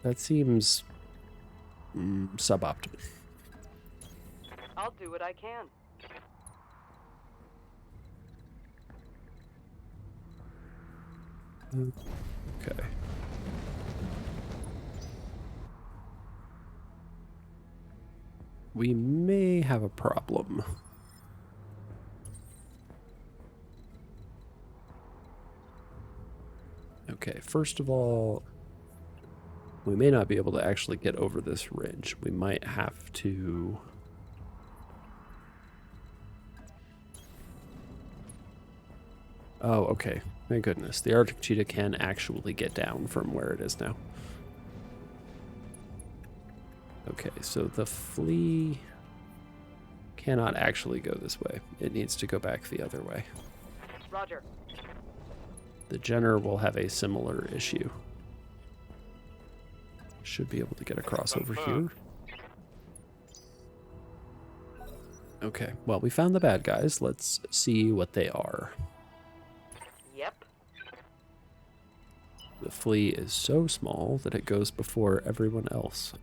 That seems suboptimal. I'll do what I can. Okay. We may have a problem. Okay, first of all, we may not be able to actually get over this ridge. We might have to... Oh, okay. Thank goodness. The Arctic cheetah can actually get down from where it is now. Okay, so the flea cannot actually go this way. It needs to go back the other way. Roger. The Jenner will have a similar issue. Should be able to get across over here. Okay, well, we found the bad guys. Let's see what they are. Yep. The flea is so small that it goes before everyone else.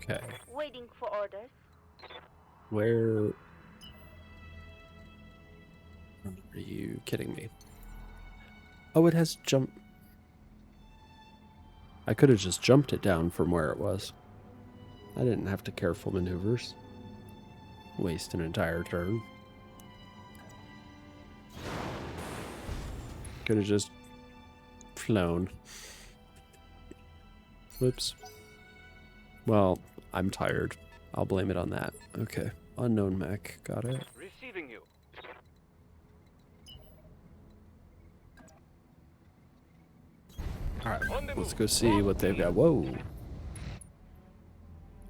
Okay. Waiting for orders. Where... Are you kidding me? Oh, it has jump... I could have just jumped it down from where it was. I didn't have to careful maneuvers. Waste an entire turn. Could have just flown. Whoops. Well, I'm tired. I'll blame it on that. Okay. Unknown mech. Got it. Receiving you. Alright, let's go see what they've got. Whoa!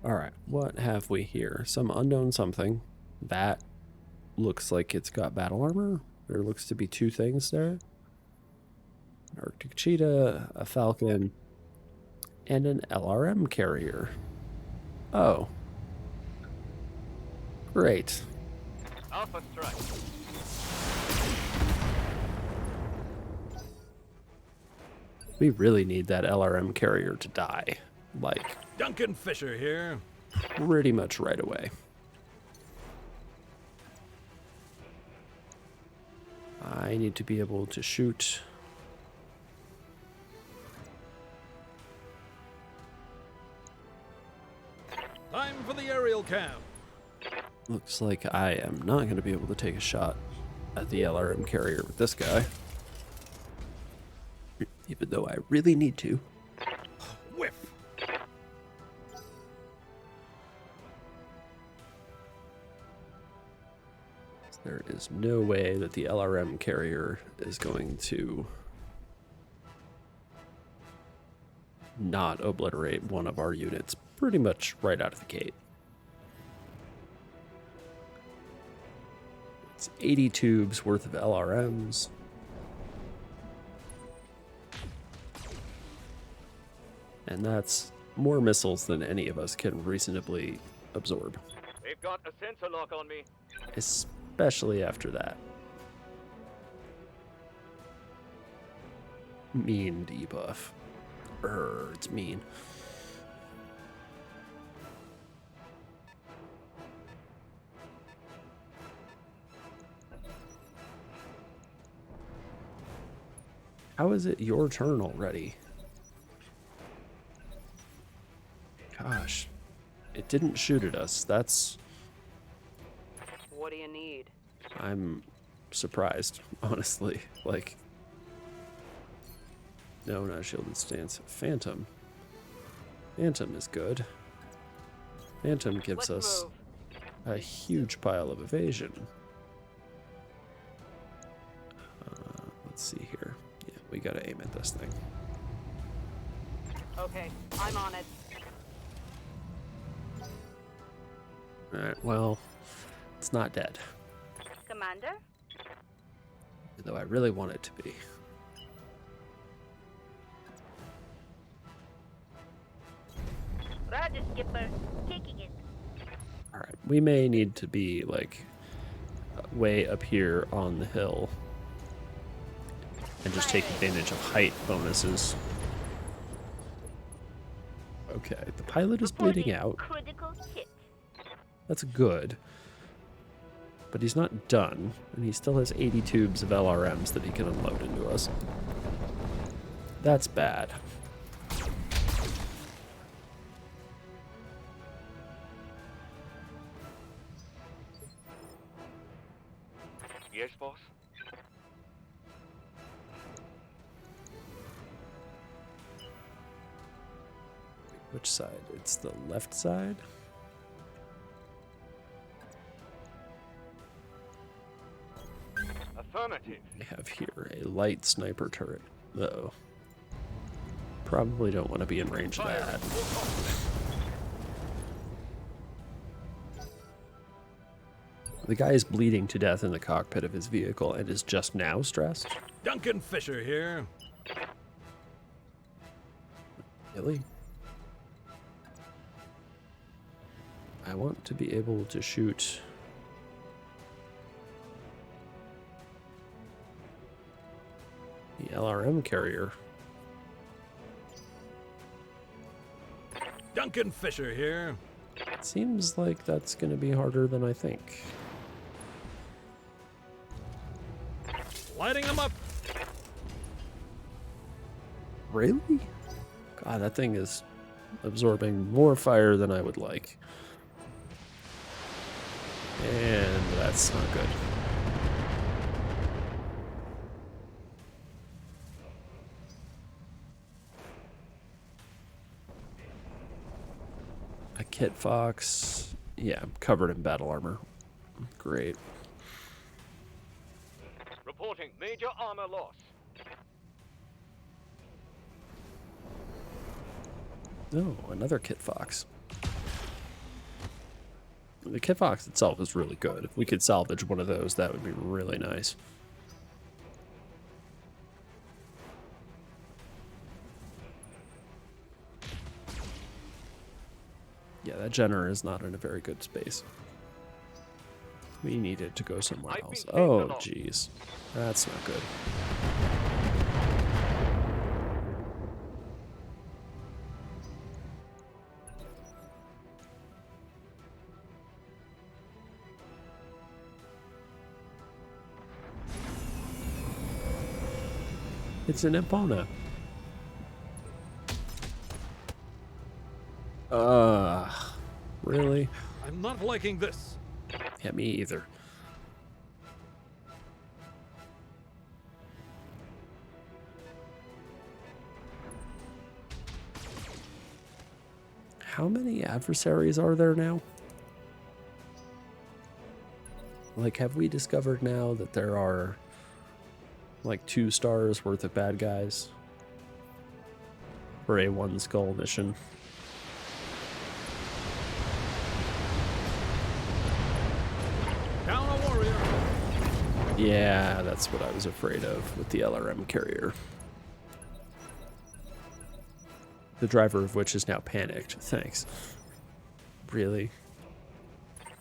Alright, what have we here? Some unknown something. That looks like it's got battle armor. There looks to be two things there. An Arctic cheetah, a falcon, and an LRM carrier. Oh. Great. Alpha strike. We really need that LRM carrier to die. Like, Duncan Fisher here. pretty much right away. I need to be able to shoot. Time for the aerial cam. Looks like I am not going to be able to take a shot at the LRM carrier with this guy. Even though I really need to. Whiff. There is no way that the LRM carrier is going to not obliterate one of our units pretty much right out of the gate. It's 80 tubes worth of LRMs. And that's more missiles than any of us can reasonably absorb. They've got a sensor lock on me. Especially after that mean debuff. It's mean. How is it your turn already? Gosh, it didn't shoot at us. That's... What do you need? I'm surprised, honestly. Like, no, not shielded stance. Phantom. Phantom is good. Phantom gives us a huge pile of evasion. Let's see here. Yeah, we gotta aim at this thing. Okay, I'm on it. Alright, well, it's not dead. Commander? Though I really want it to be. Roger, Skipper. Taking it. Alright, we may need to be, like, way up here on the hill. And just take advantage of height bonuses. Okay, the pilot is bleeding out. Critical hit. That's good. But he's not done, and he still has 80 tubes of LRMs that he can unload into us. That's bad. Yes, boss? Which side? It's the left side? Affirmative. We have here a light sniper turret. Uh-oh. Probably don't want to be in range of that. The guy is bleeding to death in the cockpit of his vehicle and is just now stressed? Duncan Fisher here. Really? I want to be able to shoot... the LRM carrier. Duncan Fisher here. It seems like that's going to be harder than I think. Lighting them up. Really? God, that thing is absorbing more fire than I would like. And that's not good. A Kit Fox. Yeah, I'm covered in battle armor. Great. Reporting major armor loss. Oh, another Kit Fox. The Kit Fox itself is really good. If we could salvage one of those, that would be really nice. Yeah, that Jenner is not in a very good space. We needed to go somewhere else. Oh, jeez. That's not good. It's an Epona. Really? I'm not liking this. Yeah, me either. How many adversaries are there now? Like, have we discovered now that there are like 2 stars worth of bad guys for a 1 skull mission? Down a warrior. Yeah, that's what I was afraid of with the LRM carrier. The driver of which is now panicked. Thanks. Really?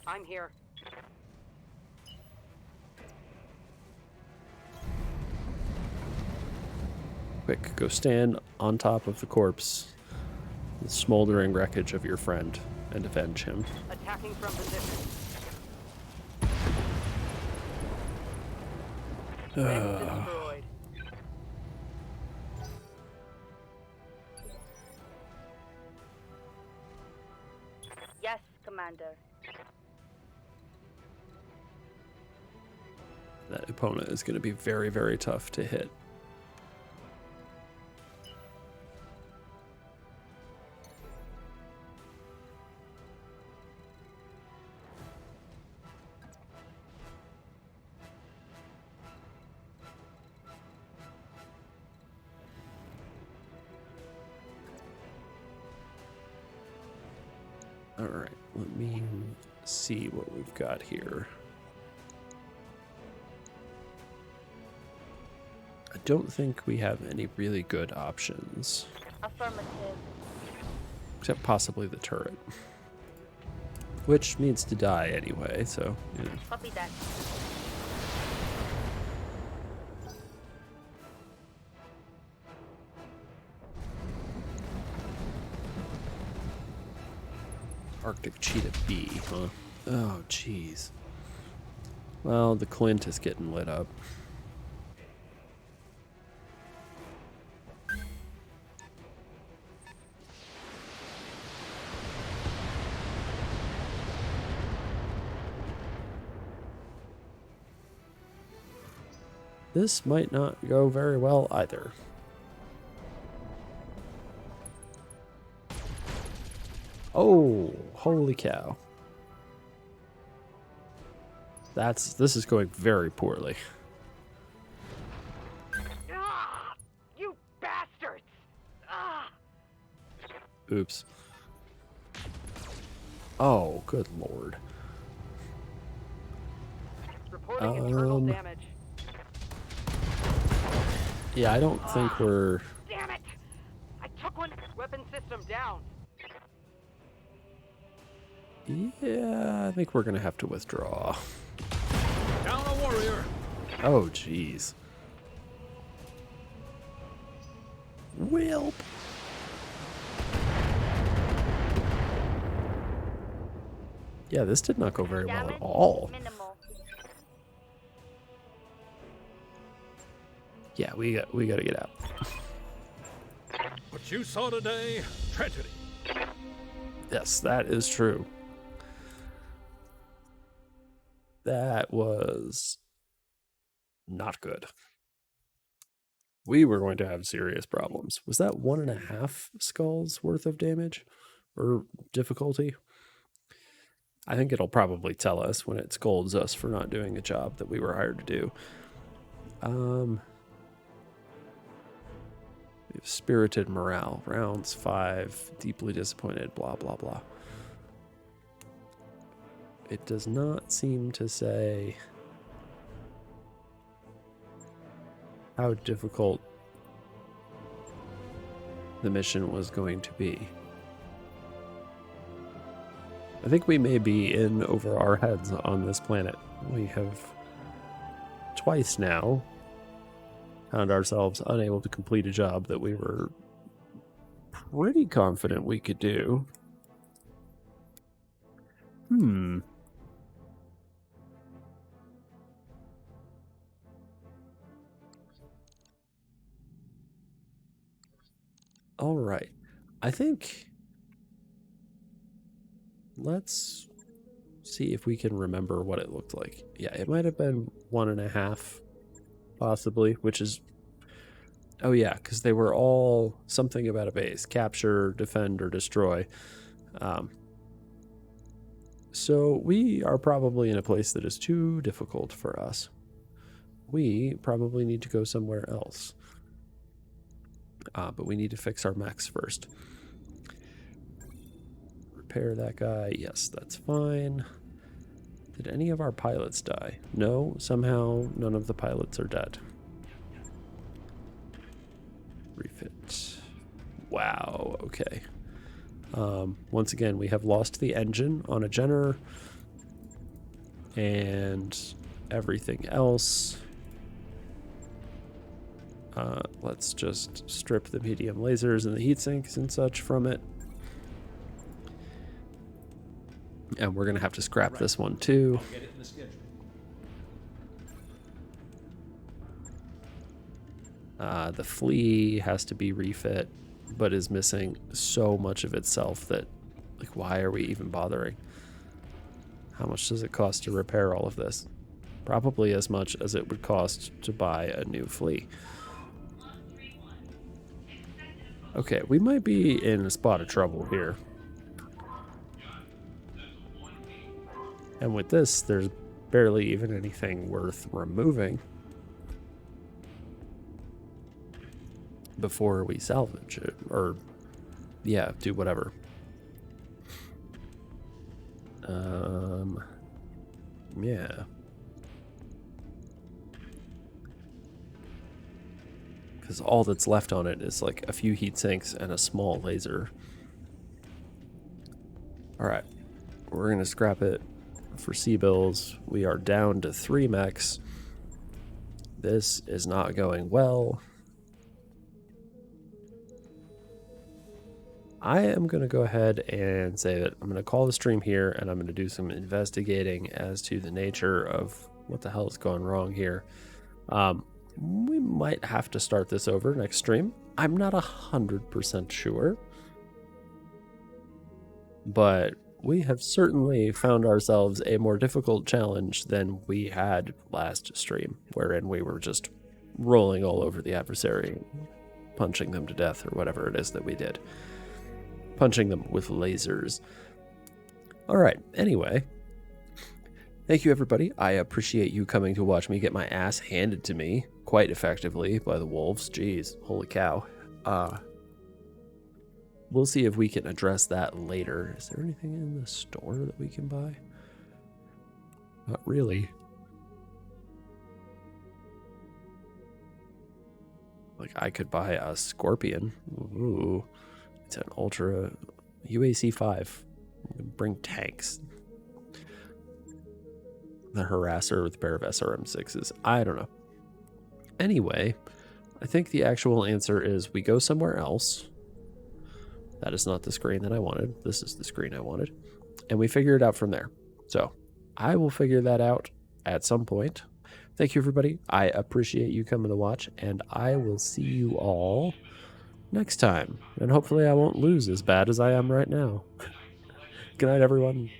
I'm here. Quick, go stand on top of the corpse, the smoldering wreckage of your friend, and avenge him. Attacking from position. Destroyed. Yes, Commander. That opponent is going to be very, very tough to hit. All right, let me see what we've got here. I don't think we have any really good options. Affirmative. Except possibly the turret. Which needs to die anyway, so, you know. Copy that. Arctic Cheetah B, huh? Oh, jeez. Well, the Clint is getting lit up. This might not go very well either. Oh, holy cow. This is going very poorly. Ah! You bastards! Ah! Oops. Oh, good lord. Reporting internal damage. Yeah, I don't think we're... Damn it! I took one weapon system down. Yeah, I think we're gonna have to withdraw. Down a warrior. Oh, jeez. Welp. Yeah, this did not go very well at all. Minimal. Yeah, we got to get out. What you saw today, tragedy. Yes, that is true. That was not good. We were going to have serious problems. Was that 1.5 skulls worth of damage or difficulty? I think it'll probably tell us when it scolds us for not doing a job that we were hired to do. We have spirited morale, rounds 5, deeply disappointed, blah, blah, blah. It does not seem to say how difficult the mission was going to be. I think we may be in over our heads on this planet. We have twice now found ourselves unable to complete a job that we were pretty confident we could do. All right. I think let's see if we can remember what it looked like. Yeah, it might have been 1.5, possibly, which is... Oh yeah, because they were all something about a base. Capture, defend, or destroy. So we are probably in a place that is too difficult for us. We probably need to go somewhere else. But we need to fix our mechs first. Repair that guy. Yes, that's fine. Did any of our pilots die? No, somehow none of the pilots are dead. Refit. Wow, okay. Once again, we have lost the engine on a Jenner and everything else. Let's just strip the medium lasers and the heat sinks and such from it. And we're going to have to scrap this one too. I'll get it in the schedule. The flea has to be refit, but is missing so much of itself that, like, why are we even bothering? How much does it cost to repair all of this? Probably as much as it would cost to buy a new flea. Okay, we might be in a spot of trouble here. And with this, there's barely even anything worth removing before we salvage it, or yeah, do whatever. Yeah. Because all that's left on it is like a few heat sinks and a small laser. Alright, we're gonna scrap it for C-bills. We are down to 3 mechs. This is not going well. I am going to go ahead and say that I'm going to call the stream here, and I'm going to do some investigating as to the nature of what the hell is going wrong here. We might have to start this over next stream. I'm not 100% sure, but we have certainly found ourselves a more difficult challenge than we had last stream, wherein we were just rolling all over the adversary, punching them to death, or whatever it is that we did. Punching them with lasers. Alright, anyway. Thank you, everybody. I appreciate you coming to watch me get my ass handed to me quite effectively by the wolves. Jeez, holy cow. We'll see if we can address that later. Is there anything in the store that we can buy? Not really. Like, I could buy a Scorpion. Ooh. It's an Ultra UAC 5. Bring tanks. The Harasser with a pair of SRM6s. I don't know. Anyway, I think the actual answer is we go somewhere else. That is not the screen that I wanted. This is the screen I wanted. And we figure it out from there. So I will figure that out at some point. Thank you, everybody. I appreciate you coming to watch, and I will see you all next time. And hopefully I won't lose as bad as I am right now. Good night, everyone.